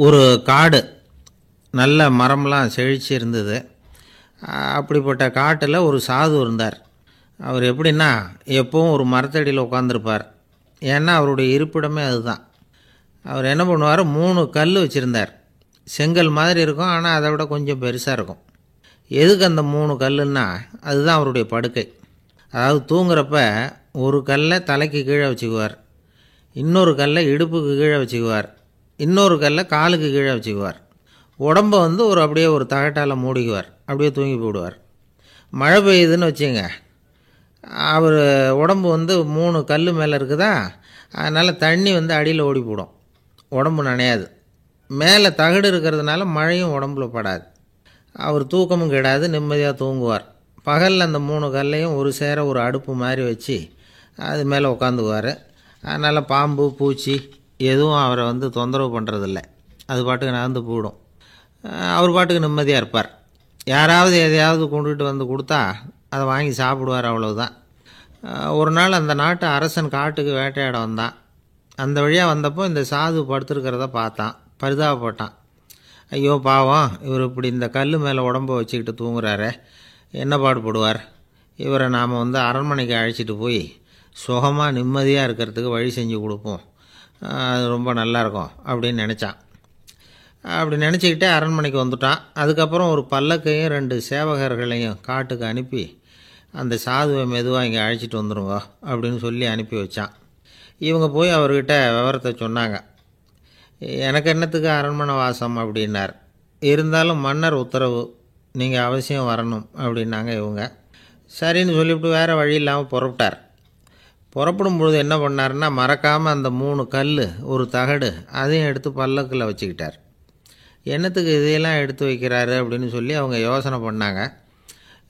ஒரு காடு, நல்ல மரம்லாம் செழிச்சு இருந்தது. அப்படிப்பட்ட காட்டில் ஒரு சாது இருந்தார். அவர் எப்படின்னா எப்பவும் ஒரு மரத்தடியில் உட்காந்துருப்பார். ஏன்னா அவருடைய இருப்பிடமே அதுதான். அவர் என்ன பண்ணுவார், 3 கல் வச்சுருந்தார். செங்கல் மாதிரி இருக்கும், ஆனால் அதை விட கொஞ்சம் பெருசாக இருக்கும். எதுக்கு அந்த 3 கல்லுன்னா அதுதான் அவருடைய படுக்கை. அதாவது தூங்குறப்ப ஒரு கல்லை தலைக்கு கீழே வச்சுக்குவார், இன்னொரு கல்லை இடுப்புக்கு கீழே வச்சுக்குவார், இன்னொரு கல்லை காலுக்கு கீழே வச்சுக்குவார். உடம்பை அப்படியே ஒரு தகட்டால் மூடிக்குவார். அப்படியே தூங்கி போடுவார். மழை பெய்யுதுன்னு வச்சுங்க, அவர் உடம்பு 3 கல் மேலே இருக்குதா, அதனால் தண்ணி அடியில் ஓடி போடும், உடம்பு நனையாது. மேலே தகடு இருக்கிறதுனால மழையும் உடம்புல படாது. அவர் தூக்கமும் கெடாது, நிம்மதியாக தூங்குவார். பகலில் அந்த 3 கல்லையும் ஒரு சேர ஒரு அடுப்பு மாதிரி வச்சு அது மேலே உட்காந்துக்குவார். அதனால் பாம்பு பூச்சி எதுவும் அவரை தொந்தரவு பண்ணுறதில்ல. அது பாட்டுக்கு நகர்ந்து போயிடும். அவர் பாட்டுக்கு நிம்மதியாக இருப்பார். யாராவது எதையாவது கொண்டுகிட்டு கொடுத்தா அதை வாங்கி சாப்பிடுவார், அவ்வளவுதான். ஒரு நாள் அந்த நாட்டு அரசன் காட்டுக்கு வேட்டையாட வந்தான். அந்த வழியாக வந்தப்போ இந்த சாது படுத்துருக்கிறத பார்த்தான், பரிதாபப்பட்டான். ஐயோ பாவம், இவர் இப்படி இந்த கல் மேலே உடம்பை வச்சுக்கிட்டு தூங்குறாரே, என்ன பாடுபடுவார். இவரை நாம் அரண்மனைக்கு அழைச்சிட்டு போய் சுகமாக நிம்மதியாக இருக்கிறதுக்கு வழி செஞ்சு கொடுப்போம், அது ரொம்ப நல்லாயிருக்கும் அப்படின்னு நினச்சான். அப்படி நினச்சிக்கிட்டே அரண்மனைக்கு வந்துட்டான். அதுக்கப்புறம் ஒரு பல்லக்கையும் 2 சேவகர்களையும் காட்டுக்கு அனுப்பி அந்த சாதுவை மெதுவாக இங்கே அழைச்சிட்டு வந்துடுங்க அப்படின்னு சொல்லி அனுப்பி வச்சான். இவங்க போய் அவர்கிட்ட விவரத்தை சொன்னாங்க. எனக்கு என்னத்துக்கு அரண்மனை வாசம் அப்படின்னார். இருந்தாலும் மன்னர் உத்தரவு, நீங்கள் அவசியம் வரணும் அப்படின்னாங்க இவங்க. சரின்னு சொல்லிவிட்டு வேறு வழி இல்லாமல் புறப்பட்டார். புறப்படும் பொழுது என்ன பண்ணார்னா, மறக்காமல் அந்த 3 கல் ஒரு தகடு அதையும் எடுத்து பல்லக்கில் வச்சுக்கிட்டார். என்னத்துக்கு இதையெல்லாம் எடுத்து வைக்கிறாரு அப்படின்னு சொல்லி அவங்க யோசனை பண்ணாங்க.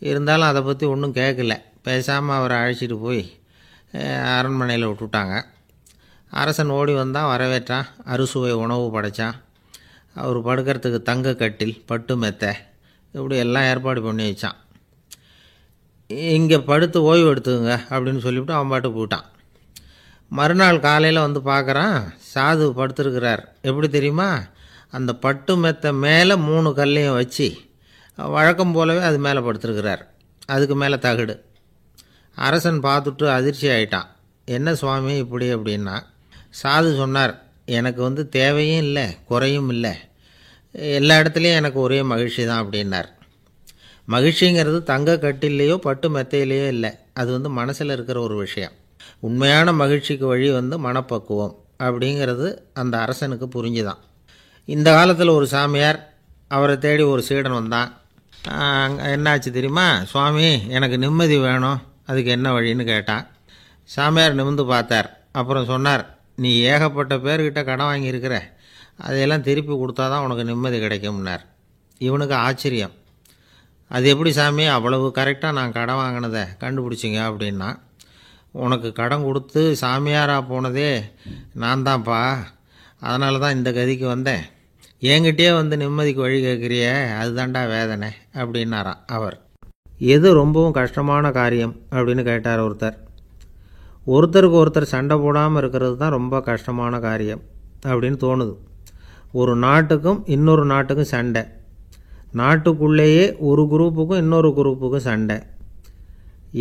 இருந்தாலும் அதை பற்றி ஒன்றும் கேட்கல. பேசாமல் அவரை அழைச்சிட்டு போய் அரண்மனையில் விட்டுட்டாங்க. அரசன் ஓடி வந்தான், வரவேற்றான், அறுசுவை உணவு படைத்தான். அவர் படுக்கிறதுக்கு தங்க கட்டில், பட்டு மெத்தை, இப்படி எல்லாம் ஏற்பாடு பண்ணி வச்சான். இங்கே படுத்து ஓய்வு எடுத்துங்க அப்படின்னு சொல்லிவிட்டு அவன் பாட்டு போயிட்டான். மறுநாள் காலையில் பார்க்குறான், சாது படுத்துருக்கிறார். எப்படி தெரியுமா, அந்த பட்டு மெத்தை மேலே 3 கல்லையும் வச்சு வழக்கம் போலவே அது மேலே படுத்துருக்கிறார். அதுக்கு மேலே தகடு. அரசன் பார்த்துட்டு அதிர்ச்சி ஆகிட்டான். என்ன சுவாமி இப்படி அப்படின்னா, சாது சொன்னார், எனக்கு தேவையும் இல்லை குறையும் இல்லை, எல்லா இடத்துலையும் எனக்கு ஒரே மகிழ்ச்சி தான் அப்படின்னார். மகிழ்ச்சிங்கிறது தங்க கட்டிலேயோ பட்டு மெத்தையிலேயோ இல்லை, அது மனசில் இருக்கிற ஒரு விஷயம். உண்மையான மகிழ்ச்சிக்கு வழி மனப்பக்குவம் அப்படிங்கிறது அந்த அரசனுக்கு புரிஞ்சுதான். இந்த காலத்தில் ஒரு சாமியார், அவரை தேடி ஒரு சீடன் வந்தான். என்னாச்சு தெரியுமா, சுவாமி எனக்கு நிம்மதி வேணும், அதுக்கு என்ன வழின்னு கேட்டான். சாமியார் நிமிர்ந்து பார்த்தார். அப்புறம் சொன்னார், நீ ஏகப்பட்ட பேர்கிட்ட கடன் வாங்கியிருக்கிற, அதையெல்லாம் திருப்பி கொடுத்தா தான் உனக்கு நிம்மதி கிடைக்கும்னார். இவனுக்கு ஆச்சரியம். அது எப்படி சாமி, அவ்வளவு கரெக்டாக நான் கடன் வாங்கினதை கண்டுபிடிச்சிங்க அப்படின்னா. உனக்கு கடன் கொடுத்து சாமியாராக போனதே நான் தான்ப்பா, அதனால தான் இந்த கதிக்கு வந்தேன். என்கிட்டயே நிம்மதிக்கு வழி கேட்குறிய, அதுதான்டா வேதனை அப்படின்னாராம் அவர். எது ரொம்பவும் கஷ்டமான காரியம் அப்படின்னு கேட்டார் ஒருத்தர். ஒருத்தருக்கு ஒருத்தர் சண்டை போடாமல் இருக்கிறது தான் ரொம்ப கஷ்டமான காரியம் அப்படின்னு தோணுது. ஒரு நாட்டுக்கும் இன்னொரு நாட்டுக்கும் சண்டை, நாட்டுக்குள்ளேயே ஒரு குரூப்புக்கும் இன்னொரு குரூப்புக்கும் சண்டை.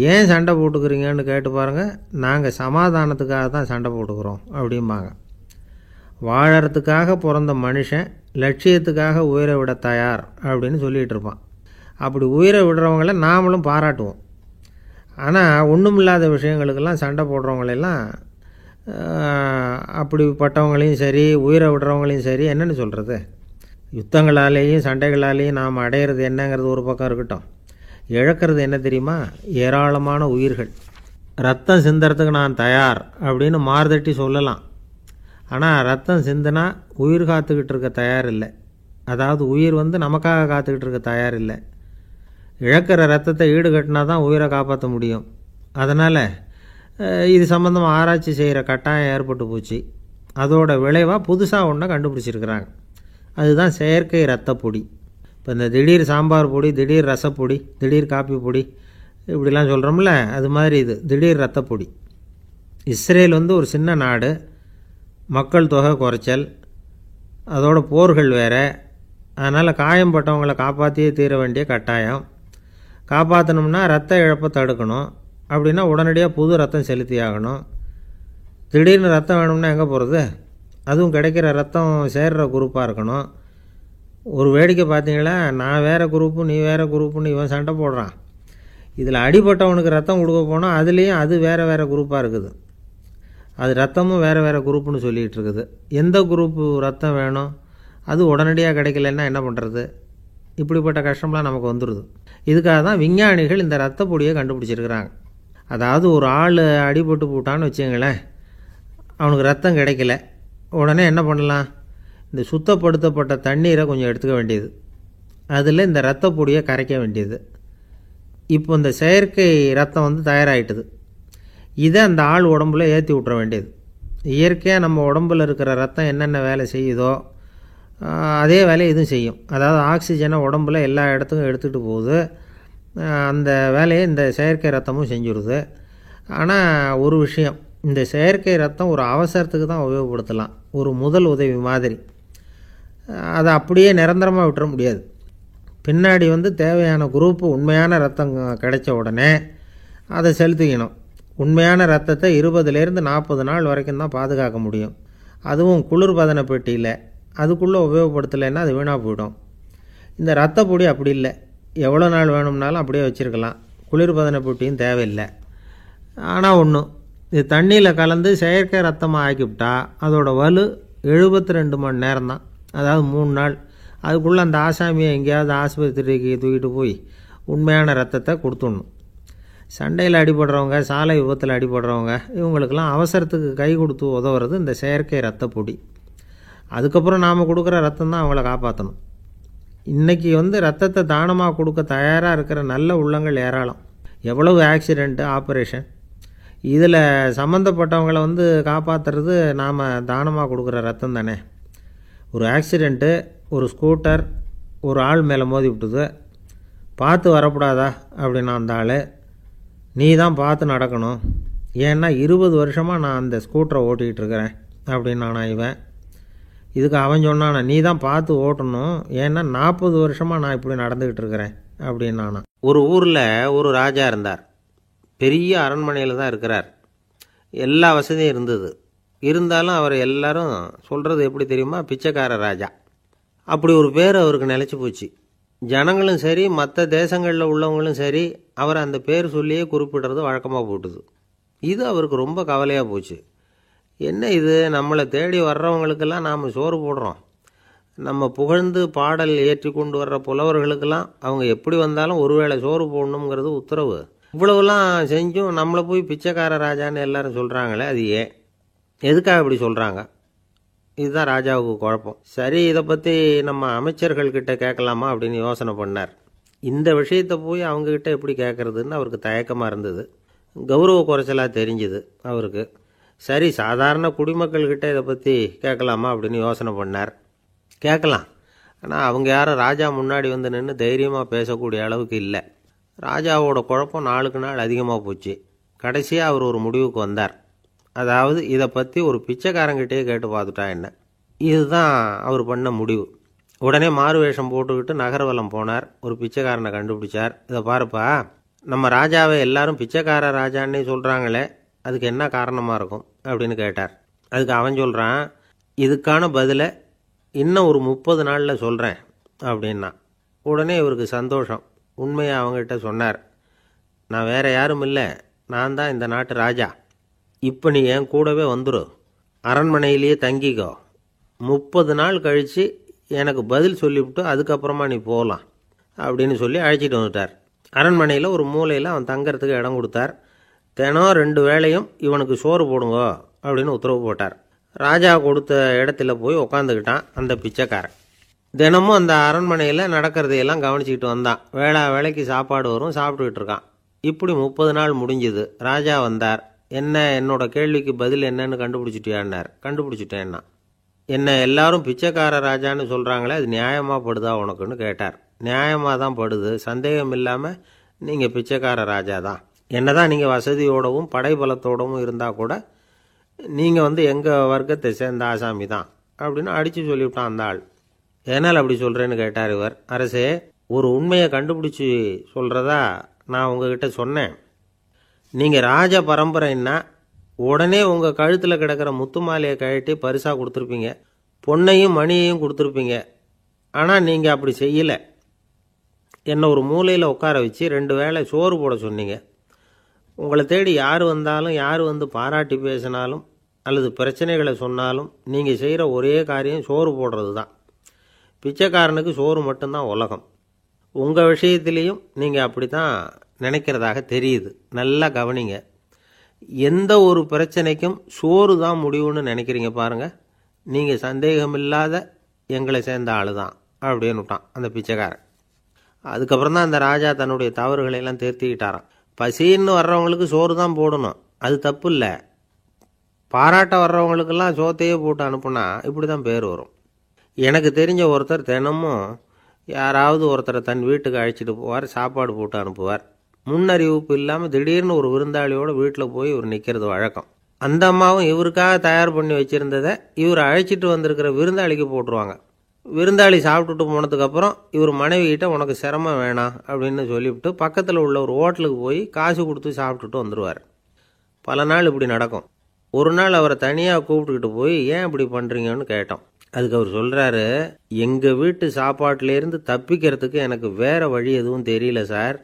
ஏன் சண்டை போட்டுக்கிறீங்கன்னு கேட்டு பாருங்கள். நாங்கள் சமாதானத்துக்காக தான் சண்டை போட்டுக்கிறோம் அப்படிம்பாங்க. வாழறதுக்காக பிறந்த மனுஷன் லட்சியத்துக்காக உயிரை விட தயார் அப்படின்னு சொல்லிகிட்டு இருப்பான். அப்படி உயிரை விடுறவங்கள நாமளும் பாராட்டுவோம். ஆனால் ஒன்றுமில்லாத விஷயங்களுக்கெல்லாம் சண்டை போடுறவங்களெல்லாம், அப்படிப்பட்டவங்களையும் சரி உயிரை விடுறவங்களையும் சரி என்னென்னு சொல்கிறது. யுத்தங்களாலேயும் சண்டைகளாலேயும் நாம் அடையிறது என்னங்கிறது ஒரு பக்கம் இருக்கட்டும், இழக்கிறது என்ன தெரியுமா, ஏராளமான உயிர்கள். ரத்தம் சிந்துறதுக்கு நான் தயார் அப்படின்னு மார்தட்டி சொல்லலாம். ஆனால் ரத்தம் சிந்தினா உயிர் காத்துக்கிட்டு இருக்க தயார் இல்லை. அதாவது உயிர் நமக்காக காத்துக்கிட்டு இருக்க தயார் இல்லை. இழக்கிற ரத்தத்தை ஈடுகட்டினா தான் உயிரை காப்பாற்ற முடியும். அதனால் இது சம்மந்தமாக ஆராய்ச்சி செய்கிற கட்டாயம் ஏற்பட்டு போச்சு. அதோட விளைவாக புதுசாக ஒன்றை கண்டுபிடிச்சிருக்கிறாங்க. அதுதான் செயற்கை ரத்தப்பொடி. இப்போ இந்த திடீர் சாம்பார் பொடி, திடீர் ரசப்பொடி, திடீர் காப்பி பொடி இப்படிலாம் சொல்கிறோம்ல, அது மாதிரி இது திடீர் ரத்தப்பொடி. இஸ்ரேல் ஒரு சின்ன நாடு, மக்கள் தொகை குறைச்சல், அதோட போர்கள் வேறு. அதனால் காயம்பட்டவங்களை காப்பாற்றியே தீர வேண்டிய கட்டாயம். காப்பாற்றணும்னா ரத்த இழப்பை தடுக்கணும். அப்படின்னா உடனடியாக புது ரத்தம் செலுத்தி ஆகணும். திடீர்னு ரத்தம் வேணும்னா எங்கே போகிறது? அதுவும் கிடைக்கிற ரத்தம் சேர்கிற குரூப்பாக இருக்கணும். ஒரு வேடிக்கை பார்த்தீங்களா, நான் வேறு குரூப்பு நீ வேறு குரூப்புன்னு இவன் சண்டை போடுறான். இதில் அடிபட்டவனுக்கு ரத்தம் கொடுக்க போனால் அதுலேயும் அது வேறு வேறு குரூப்பாக இருக்குது. அது ரத்தமும் வேறு வேறு குரூப்புன்னு சொல்லிகிட்டு இருக்குது. எந்த குரூப்பு ரத்தம் வேணும்? அது உடனடியாக கிடைக்கலன்னா என்ன பண்ணுறது? இப்படிப்பட்ட கஷ்டம்லாம் நமக்கு வந்துடுது. இதுக்காக தான் விஞ்ஞானிகள் இந்த ரத்த பொடியை கண்டுபிடிச்சிருக்கிறாங்க. அதாவது ஒரு ஆள் அடிபட்டு போட்டான்னு வச்சுங்களேன், அவனுக்கு ரத்தம் கிடைக்கல. உடனே என்ன பண்ணலாம்? இந்த சுத்தப்படுத்தப்பட்ட தண்ணீரை கொஞ்சம் எடுத்துக்க வேண்டியது, அதில் இந்த ரத்த பொடியை கரைக்க வேண்டியது. இப்போ இந்த செயற்கை ரத்தம் வந்து தயாராகிட்டுது. இதை அந்த ஆள் உடம்புல ஏற்றி விட்ற வேண்டியது. இயற்கையாக நம்ம உடம்பில் இருக்கிற ரத்தம் என்னென்ன வேலை செய்யுதோ அதே வேலையை இதுவும் செய்யும். அதாவது ஆக்சிஜனை உடம்பில் எல்லா இடத்துக்கும் எடுத்துகிட்டு போகுது. அந்த வேலையை இந்த செயற்கை ரத்தமும் செஞ்சுருது. ஆனால் ஒரு விஷயம், இந்த செயற்கை ரத்தம் ஒரு அவசரத்துக்கு தான் உபயோகப்படுத்தலாம், ஒரு முதல் உதவி மாதிரி. அதை அப்படியே நிரந்தரமாக விட்டுற முடியாது. பின்னாடி வந்து தேவையான குரூப்பு உண்மையான ரத்தம் கிடைச்ச உடனே அதை செலுத்திக்கணும். உண்மையான ரத்தத்தை 20லேருந்து 40 நாள் வரைக்கும் தான் பாதுகாக்க முடியும். அதுவும் குளிர்பதன பெட்டியில். அதுக்குள்ளே உபயோகப்படுத்தலைன்னா அது வீணாக போயிடும். இந்த ரத்த பொடி அப்படி இல்லை, எவ்வளோ நாள் வேணும்னாலும் அப்படியே வச்சுருக்கலாம். குளிர்பதன பெட்டியும் தேவையில்லை. ஆனால் ஒன்று, இது தண்ணியில் கலந்து செயற்கை ரத்தமாக ஆக்கிவிட்டா அதோட வலு 72 மணி நேரம் தான். அதாவது 3 நாள். அதுக்குள்ளே அந்த ஆசாமியை எங்கேயாவது ஆஸ்பத்திரிக்கு தூக்கிட்டு போய் உண்மையான ரத்தத்தை கொடுத்துடணும். சண்டையில் அடிபடுறவங்க, சாலை விபத்தில் அடிபடுறவங்க, இவங்களுக்கெல்லாம் அவசரத்துக்கு கை கொடுத்து உதவுறது இந்த செயற்கை ரத்த பொடி. அதுக்கப்புறம் நாம் கொடுக்குற ரத்தம் தான் அவங்கள காப்பாற்றணும். இன்றைக்கி வந்து ரத்தத்தை தானமாக கொடுக்க தயாராக இருக்கிற நல்ல உள்ளங்கள் ஏராளம். எவ்வளவு ஆக்சிடெண்ட்டு, ஆப்ரேஷன், இதில் சம்மந்தப்பட்டவங்களை வந்து காப்பாற்றுறது நாம் தானமாக கொடுக்குற ரத்தம் தானே. ஒரு ஆக்சிடெண்ட்டு, ஒரு ஸ்கூட்டர் ஒரு ஆள் மேலே மோதி விட்டுது. பார்த்து வரக்கூடாதா அப்படின்னா அந்த ஆள், நீ தான் பார்த்து நடக்கணும், ஏன்னா 20 வருஷமாக நான் அந்த ஸ்கூட்டரை ஓட்டிகிட்டு இருக்கிறேன் அப்படின்னானா இவன். இதுக்கு அவன் சொன்னானா, நீ தான் பார்த்து ஓட்டணும், ஏன்னா 40 வருஷமாக நான் இப்படி நடந்துக்கிட்டு இருக்கிறேன் அப்படின்னானா. ஒரு ஊரில் ஒரு ராஜா இருந்தார். பெரிய அரண்மனையில் தான் இருக்கிறார். எல்லா வசதியும் இருந்தது. இருந்தாலும் அவர் எல்லாரும் சொல்கிறது எப்படி தெரியுமா? பிச்சைக்கார ராஜா. அப்படி ஒரு பேர் அவருக்கு நிலச்சி போச்சு. ஜனங்களும் சரி, மற்ற தேசங்களில் உள்ளவங்களும் சரி, அவர் அந்த பேர் சொல்லியே குறிப்பிடுறது வழக்கமாக போட்டுது. இது அவருக்கு ரொம்ப கவலையாக போச்சு. என்ன இது, நம்மளை தேடி வர்றவங்களுக்கெல்லாம் நாம் சோறு போடுறோம், நம்ம புகழ்ந்து பாடல் ஏற்றி கொண்டு வர்ற புலவர்களுக்கெல்லாம் அவங்க எப்படி வந்தாலும் ஒருவேளை சோறு போடணுங்கிறது உத்தரவு. இவ்வளவுலாம் செஞ்சும் நம்மளை போய் பிச்சைக்கார ராஜான்னு எல்லாரும் சொல்கிறாங்களே, அது ஏன், எதுக்காக இப்படி சொல்கிறாங்க? இதுதான் ராஜாவுக்கு குழப்பம். சரி, இதை பற்றி நம்ம அமைச்சர்கள்கிட்ட கேட்கலாமா அப்படின்னு யோசனை பண்ணார். இந்த விஷயத்தை போய் அவங்கக்கிட்ட எப்படி கேட்குறதுன்னு அவருக்கு தயக்கமாக இருந்தது. கௌரவ குறைச்சலாக தெரிஞ்சுது அவருக்கு. சரி, சாதாரண குடிமக்கள்கிட்ட இதை பற்றி கேட்கலாமா அப்படின்னு யோசனை பண்ணார். கேட்கலாம், ஆனால் அவங்க யாரும் ராஜா முன்னாடி வந்து நின்று தைரியமாக பேசக்கூடிய அளவுக்கு இல்லை. ராஜாவோட குழப்பம் நாளுக்கு நாள் அதிகமாக போச்சு. கடைசியாக அவர் ஒரு முடிவுக்கு வந்தார். அதாவது இதை பற்றி ஒரு பிச்சைக்காரங்கிட்டே கேட்டு பார்த்துட்டா என்ன. இதுதான் அவர் பண்ண முடிவு. உடனே மாறு வேஷம் போட்டுக்கிட்டு நகர்வலம் போனார். ஒரு பிச்சைக்காரனை கண்டுபிடிச்சார். இதை பாருப்பா, நம்ம ராஜாவை எல்லாரும் பிச்சைக்கார ராஜான்னே சொல்கிறாங்களே, அதுக்கு என்ன காரணமாக இருக்கும் அப்படின்னு கேட்டார். அதுக்கு அவன் சொல்கிறான், இதுக்கான பதிலை இன்னும் ஒரு 30 நாளில் சொல்கிறேன் அப்படின்னா. உடனே இவருக்கு சந்தோஷம். உண்மையை அவங்ககிட்ட சொன்னார். நான் வேறு யாரும் இல்லை, நான் தான் இந்த நாட்டு ராஜா. இப்போ நீ என் கூடவே வந்துடு, அரண்மனையிலேயே தங்கிக்கோ. 30 நாள் கழித்து எனக்கு பதில் சொல்லிவிட்டு அதுக்கப்புறமா நீ போகலாம் அப்படின்னு சொல்லி அழைச்சிட்டு வந்துட்டார். அரண்மனையில் ஒரு மூலையில் அவன் தங்கறதுக்கு இடம் கொடுத்தார். தினம் 2 வேளையும் இவனுக்கு சோறு போடுங்க அப்படின்னு உத்தரவு போட்டார். ராஜா கொடுத்த இடத்துல போய் உக்காந்துக்கிட்டான் அந்த பிச்சைக்காரன். தினமும் அந்த அரண்மனையில் நடக்கிறதையெல்லாம் கவனிச்சிக்கிட்டு வந்தான். வேளைக்கு சாப்பாடு வரும், சாப்பிட்டுக்கிட்டு இருக்கான். இப்படி 30 நாள் முடிஞ்சுது. ராஜா வந்தார். என்ன, என்னோட கேள்விக்கு பதில் என்னன்னு கண்டுபிடிச்சிட்டியான்னார். கண்டுபிடிச்சிட்டேன்னா. என்ன எல்லாரும் பிச்சைக்கார ராஜான்னு சொல்கிறாங்களே, அது நியாயமாக படுதா உனக்குன்னு கேட்டார். நியாயமாக தான் படுது, சந்தேகம் இல்லாமல் நீங்கள் பிச்சைக்கார ராஜா தான். என்ன தான் நீங்கள் வசதியோடவும் படைபலத்தோடவும் இருந்தால் கூட நீங்கள் எங்கள் வர்க்கத்தை சேர்ந்த ஆசாமி தான் அப்படின்னு அடித்து சொல்லிவிட்டான் அந்த ஆள். ஏனால் அப்படி சொல்கிறேன்னு கேட்டார் இவர். அரசே, ஒரு உண்மையை கண்டுபிடிச்சி சொல்கிறதா நான் உங்ககிட்ட சொன்னேன். நீங்கள் ராஜ பரம்பரைன்னா உடனே உங்கள் கழுத்தில் கிடக்கிற முத்து மாலையை கழட்டி பரிசாக கொடுத்துருப்பீங்க, பொன்னையும் மணியையும் கொடுத்துருப்பீங்க. ஆனால் நீங்கள் அப்படி செய்யலை. என்னை ஒரு மூலையில் உட்கார வச்சு 2 வேளை சோறு போட சொன்னீங்க. உங்களை தேடி யார் வந்தாலும், யார் வந்து பாராட்டி பேசினாலும் அல்லது பிரச்சனைகளை சொன்னாலும் நீங்கள் செய்கிற ஒரே காரியம் சோறு போடுறது தான். பிச்சைக்காரனுக்கு சோறு மட்டும்தான் உலகம். உங்கள் விஷயத்திலையும் நீங்கள் அப்படி தான் நினைக்கிறதாக தெரியுது. நல்லா கவனிங்க. எந்த ஒரு பிரச்சனைக்கும் சோறு தான் முடிவுன்னு நினைக்கிறீங்க பாருங்கள். நீங்கள் சந்தேகமில்லாத எங்களை சேர்ந்த ஆள் தான் அப்படின்னு விட்டான் அந்த பிச்சைக்காரன். அதுக்கப்புறம் தான் அந்த ராஜா தன்னுடைய தவறுகளையெல்லாம் திருத்திக்கிட்டாராம். பசின்னு வர்றவங்களுக்கு சோறு தான் போடணும், அது தப்பு இல்லை. பாராட்ட வர்றவங்களுக்கெல்லாம் சோத்தையே போட்டு அனுப்புனா இப்படி தான் பேர் வரும். எனக்கு தெரிஞ்ச ஒருத்தர் தினமும் யாராவது ஒருத்தரை தன் வீட்டுக்கு அழைச்சிட்டு போவார், சாப்பாடு போட்டு அனுப்புவார். முன்னறிவிப்பு இல்லாமல் திடீர்னு ஒரு விருந்தாளியோட வீட்டில் போய் இவர் நிற்கிறது வழக்கம். அந்த அம்மாவும் இவருக்காக தயார் பண்ணி வச்சுருந்ததை இவர் அழைச்சிட்டு வந்திருக்கிற விருந்தாளிக்கு போட்டுருவாங்க. விருந்தாளி சாப்பிட்டுட்டு போனதுக்கப்புறம் இவர் மனைவிகிட்ட உனக்கு சிரமம் வேணாம் அப்படின்னு சொல்லிவிட்டு பக்கத்தில் உள்ள ஒரு ஹோட்டலுக்கு போய் காசு கொடுத்து சாப்பிட்டுட்டு வந்துடுவார். பல நாள் இப்படி நடக்கும். ஒரு நாள் அவரை தனியாக கூப்பிட்டுக்கிட்டு போய் ஏன் இப்படி பண்ணுறீங்கன்னு கேட்டோம். அதுக்கு அவர் சொல்கிறாரு, எங்கள் வீட்டு சாப்பாட்டிலேருந்து தப்பிக்கிறதுக்கு எனக்கு வேறு வழி எதுவும் தெரியல சார்,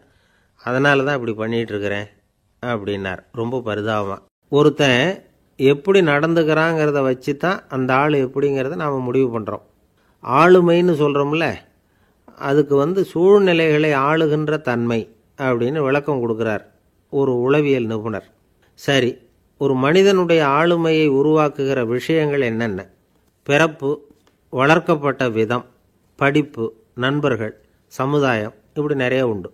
அதனால தான் இப்படி பண்ணிகிட்ருக்கிறேன் அப்படின்னார் ரொம்ப பரிதாபமாக. ஒருத்தன் எப்படி நடந்துக்கிறாங்கிறத வச்சு தான் அந்த ஆள் எப்படிங்கிறத நாம் முடிவு பண்ணுறோம். ஆளுமைன்னு சொல்கிறோம்ல, அதுக்கு சூழ்நிலைகளை ஆளுகின்ற தன்மை அப்படின்னு விளக்கம் கொடுக்குறார் ஒரு உளவியல் நிபுணர். சரி, ஒரு மனிதனுடைய ஆளுமையை உருவாக்குகிற விஷயங்கள் என்னென்ன? பிறப்பு, வளர்க்கப்பட்ட விதம், படிப்பு, நண்பர்கள், சமுதாயம், இப்படி நிறைய உண்டு.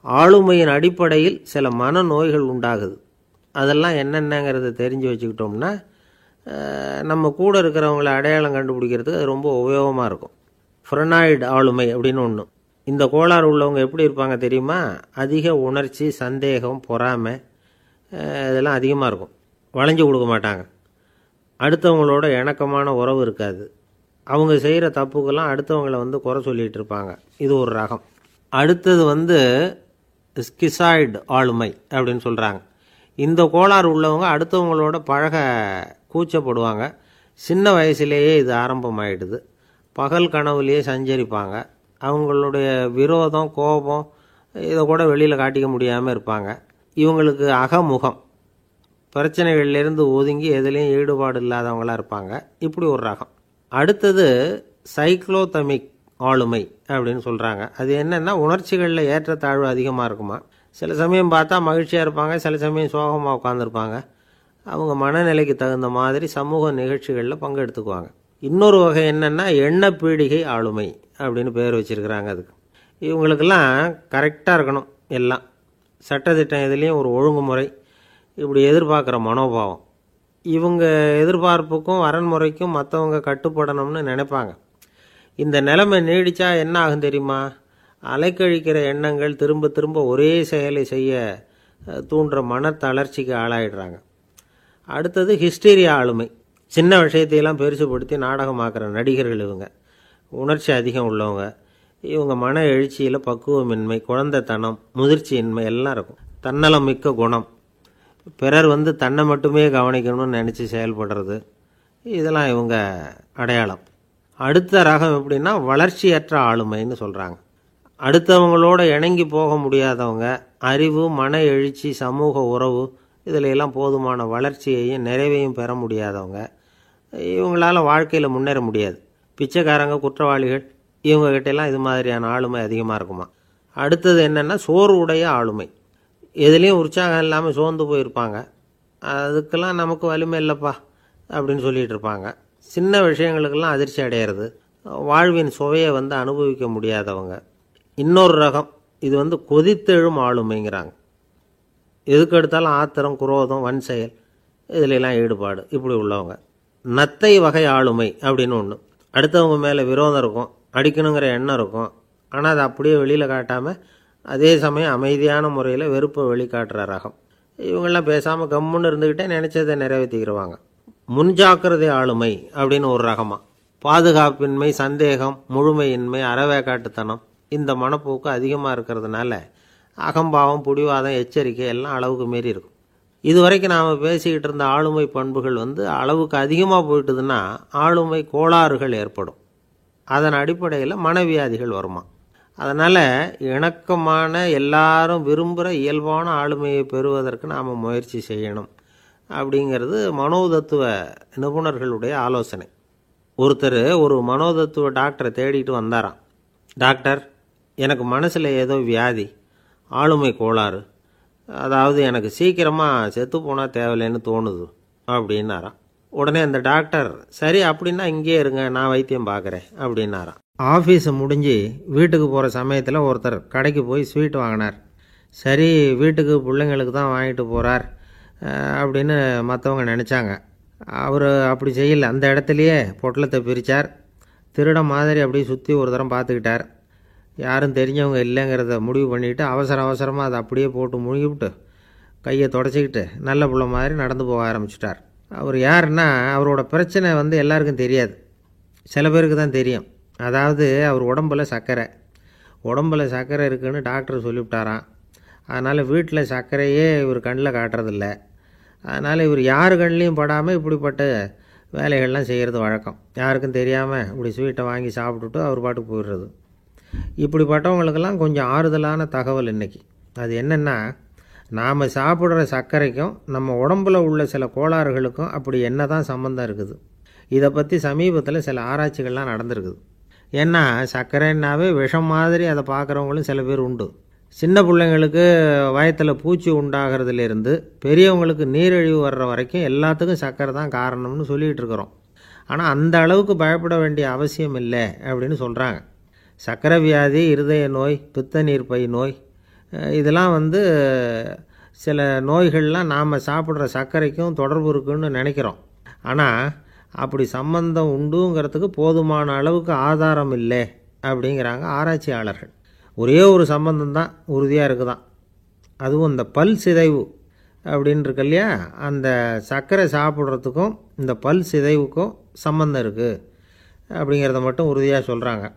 ஆளுமையின் அடிப்படையில் சில மனநோய்கள் உண்டாகுது. அதெல்லாம் என்னென்னங்கிறத தெரிஞ்சு வச்சுக்கிட்டோம்னா நம்ம கூட இருக்கிறவங்கள அடையாளம் கண்டுபிடிக்கிறதுக்கு அது ரொம்ப உபயோகமாக இருக்கும். ஃப்ரெனாய்டு ஆளுமை அப்படின்னு ஒன்று. இந்த கோளாறு உள்ளவங்க எப்படி இருப்பாங்க தெரியுமா? அதிக உணர்ச்சி, சந்தேகம், பொறாமை இதெல்லாம் அதிகமாக இருக்கும். வளைஞ்சு கொடுக்க மாட்டாங்க. அடுத்தவங்களோட இணக்கமான உறவு இருக்காது. அவங்க செய்கிற தப்புக்கெல்லாம் அடுத்தவங்களை குறை சொல்லிகிட்டு இருப்பாங்க. இது ஒரு ரகம். அடுத்தது ஸ்கிசாய்டு ஆளுமை அப்படின்னு சொல்கிறாங்க. இந்த கோளாறு உள்ளவங்க அடுத்தவங்களோட பழக கூச்சப்படுவாங்க. சின்ன வயசுலேயே இது ஆரம்பமாயிடுது. பகல் கனவுலேயே சஞ்சரிப்பாங்க. அவங்களுடைய விரோதம், கோபம் இதை கூட வெளியில் காட்டிக்க முடியாமல் இருப்பாங்க. இவங்களுக்கு அகமுகம், பிரச்சனைகள்லேருந்து ஒதுங்கி எதுலேயும் ஈடுபாடு இல்லாதவங்களாக இருப்பாங்க. இப்படி ஒரு ரகம். அடுத்தது சைக்ளோதமிக் ஆளுமை அப்படின்னு சொல்கிறாங்க. அது என்னென்னா, உணர்ச்சிகளில் ஏற்றத்தாழ்வு அதிகமாக இருக்குமா. சில சமயம் பார்த்தா மகிழ்ச்சியாக இருப்பாங்க, சில சமயம் சோகமாக உட்காந்துருப்பாங்க. அவங்க மனநிலைக்கு தகுந்த மாதிரி சமூக நிகழ்ச்சிகளில் பங்கெடுத்துக்குவாங்க. இன்னொரு வகை என்னென்னா எண்ணப்பீடிகை ஆளுமை அப்படின்னு பேர் வச்சுருக்கிறாங்க. அதுக்கு இவங்களுக்கெல்லாம் கரெக்டாக இருக்கணும், எல்லாம் சட்டத்திட்டம், இதுலேயும் ஒரு ஒழுங்குமுறை, இப்படி எதிர்பார்க்குற மனோபாவம். இவங்க எதிர்பார்ப்புக்கும் வரன்முறைக்கும் மற்றவங்க கட்டுப்படணும்னு நினைப்பாங்க. இந்த நிலைமை நீடித்தா என்ன ஆகும் தெரியுமா? அலைக்கழிக்கிற எண்ணங்கள் திரும்ப திரும்ப ஒரே செயலை செய்ய தூண்டுற மனத்தளர்ச்சிக்கு ஆளாயிடுறாங்க. அடுத்தது ஹிஸ்டீரியா ஆளுமை. சின்ன விஷயத்தையெல்லாம் பெருசுப்படுத்தி நாடகமாக்குற நடிகர்கள் இவங்க. உணர்ச்சி அதிகம் உள்ளவங்க. இவங்க மன எழுச்சியில் பக்குவமின்மை, குழந்தைத்தனம், முதிர்ச்சியின்மை எல்லாம் இருக்கும். தன்னலம் மிக்க குணம், பிறர் தன்னை மட்டுமே கவனிக்கணும்னு நினச்சி செயல்படுறது, இதெல்லாம் இவங்க அடையாளம். அடுத்த ரகம் எப்படின்னா வளர்ச்சியற்ற ஆளுமைன்னு சொல்கிறாங்க. அடுத்தவங்களோட இணங்கி போக முடியாதவங்க, அறிவு, மன எழுச்சி, சமூக உறவு இதில் எல்லாம் போதுமான வளர்ச்சியையும் நிறைவையும் பெற முடியாதவங்க. இவங்களால வாழ்க்கையில் முன்னேற முடியாது. பிச்சைக்காரங்க, குற்றவாளிகள், இவங்ககிட்டெல்லாம் இது மாதிரியான ஆளுமை அதிகமாக இருக்குமா. அடுத்தது என்னென்னா சோர்வுடைய ஆளுமை. எதுலேயும் உற்சாகம் இல்லாமல் சோர்ந்து போயிருப்பாங்க. அதுக்கெல்லாம் நமக்கு வலிமை இல்லைப்பா அப்படின்னு சொல்லிகிட்டு இருப்பாங்க. சின்ன விஷயங்களுக்கெல்லாம் அதிர்ச்சி அடையிறது, வாழ்வின் சுவையை அனுபவிக்க முடியாதவங்க. இன்னொரு ரகம் இது கொதித்தெழும் ஆளுமைங்கிறாங்க. எதுக்கு எடுத்தாலும் ஆத்திரம், குரோதம், வன் செயல் இதிலெல்லாம் ஈடுபாடு, இப்படி உள்ளவங்க. நத்தை வகை ஆளுமை அப்படின்னு ஒன்று. அடுத்தவங்க மேலே விரோதம் இருக்கும், அடிக்கணுங்கிற எண்ணம் இருக்கும். ஆனால் அதை அப்படியே வெளியில் காட்டாமல் அதே சமயம் அமைதியான முறையில் வெறுப்பை வெளிக்காட்டுற ரகம். இவங்கெல்லாம் பேசாமல் கம்முன்னு இருந்துக்கிட்டே நினச்சதை நிறைவேற்றிக்கிறவாங்க. முன்ஜாக்கிரதை ஆளுமை அப்படின்னு ஒரு ரகமாக. பாதுகாப்பின்மை, சந்தேகம், முழுமையின்மை, அறவேக்காட்டுத்தனம் இந்த மனப்போக்கு அதிகமாக இருக்கிறதுனால அகம்பாவம், பிடிவாதம், எச்சரிக்கை எல்லாம் அளவுக்கு மீறி இருக்கும். இதுவரைக்கும் நாம் பேசிக்கிட்டு இருந்த ஆளுமை பண்புகள் அளவுக்கு அதிகமாக போயிட்டுதுன்னா ஆளுமை கோளாறுகள் ஏற்படும். அதன் அடிப்படையில் மனவியாதிகள் வருமா. அதனால் இணக்கமான எல்லாரும் விரும்புகிற இயல்பான ஆளுமையை பெறுவதற்கு நாம் முயற்சி செய்யணும் அப்படிங்கிறது மனோதத்துவ நிபுணர்களுடைய ஆலோசனை. ஒருத்தர் ஒரு மனோதத்துவ டாக்டரை தேடிட்டு வந்தாராம். டாக்டர், எனக்கு மனசில் ஏதோ வியாதி, ஆளுமை கோளாறு, அதாவது எனக்கு சீக்கிரமாக செத்து போனால் தேவையில்லைன்னு தோணுது அப்படின்னாராம். உடனே அந்த டாக்டர், சரி அப்படின்னா இங்கே இருங்க, நான் வைத்தியம் பார்க்குறேன் அப்படின்னாராம். ஆஃபீஸை முடிஞ்சு வீட்டுக்கு போகிற சமயத்தில் ஒருத்தர் கடைக்கு போய் ஸ்வீட் வாங்கினார். சரி, வீட்டுக்கு பிள்ளைங்களுக்கு தான் வாங்கிட்டு போகிறார் அப்படின்னு மற்றவங்க நினச்சாங்க. அவர் அப்படி செய்யலை. அந்த இடத்துலையே பொட்டலத்தை பிரித்தார். திருட மாதிரி அப்படியே சுற்றி ஒரு தரம் பார்த்துக்கிட்டார். யாரும் தெரிஞ்சவங்க இல்லைங்கிறத முடிவு பண்ணிவிட்டு அவசரமாக அதை அப்படியே போட்டு முழுகிவிட்டு கையை தொடச்சிக்கிட்டு நல்ல பிள்ளை மாதிரி நடந்து போக ஆரம்பிச்சிட்டார். அவர் யாருன்னா, அவரோட பிரச்சனை எல்லாருக்கும் தெரியாது, சில பேருக்கு தான் தெரியும். அதாவது அவர் உடம்பில் சர்க்கரை இருக்குதுன்னு டாக்டர் சொல்லிவிட்டாராம். அதனால் வீட்டில் சர்க்கரையே இவர் கண்ணில் காட்டுறதில்ல. அதனால் இவர் யார் கண்ணிலையும் படாமல் இப்படிப்பட்ட வேலைகள்லாம் செய்கிறது வழக்கம். யாருக்கும் தெரியாமல் இப்படி ஸ்வீட்டை வாங்கி சாப்பிட்டுட்டு அவர் பாட்டுக்கு போயிடுறது. இப்படிப்பட்டவங்களுக்கெல்லாம் கொஞ்சம் ஆறுதலான தகவல் இன்றைக்கி. அது என்னென்னா, நாம் சாப்பிட்ற சர்க்கரைக்கும் நம்ம உடம்பில் உள்ள சில கோளாறுகளுக்கும் அப்படி என்ன தான் சம்மந்தம் இருக்குது. இதை பற்றி சமீபத்தில் சில ஆராய்ச்சிகள்லாம் நடந்திருக்குது. ஏன்னா சர்க்கரைன்னாவே விஷம் மாதிரி அதை பார்க்குறவங்களும் சில பேர் உண்டு. சின்ன பிள்ளைங்களுக்கு வயத்தில் பூச்சி உண்டாகிறதுலேருந்து பெரியவங்களுக்கு நீரிழிவு வர்ற வரைக்கும் எல்லாத்துக்கும் சர்க்கரை தான் காரணம்னு சொல்லிகிட்டு இருக்கிறோம். ஆனால் அந்த அளவுக்கு பயப்பட வேண்டிய அவசியம் இல்லை அப்படின்னு சொல்கிறாங்க. சர்க்கரை வியாதி, இருதய நோய், பித்த நீர்ப்பை நோய், இதெல்லாம் சில நோய்கள்லாம் நாம் சாப்பிட்ற சர்க்கரைக்கும் தொடர்பு இருக்குன்னு நினைக்கிறோம். ஆனால் அப்படி சம்பந்தம் உண்டுங்கிறதுக்கு போதுமான அளவுக்கு ஆதாரம் இல்லை அப்படிங்கிறாங்க ஆராய்ச்சியாளர்கள். ஒரே ஒரு சம்பந்தம் தான் உறுதியாக இருக்குதான். அதுவும் இந்த பல் சிதைவு அப்படின்னு இருக்கு இல்லையா, அந்த சர்க்கரை சாப்பிட்றதுக்கும் இந்த பல் சிதைவுக்கும் சம்பந்தம் இருக்குது அப்படிங்கிறத மட்டும் உறுதியாக சொல்கிறாங்க.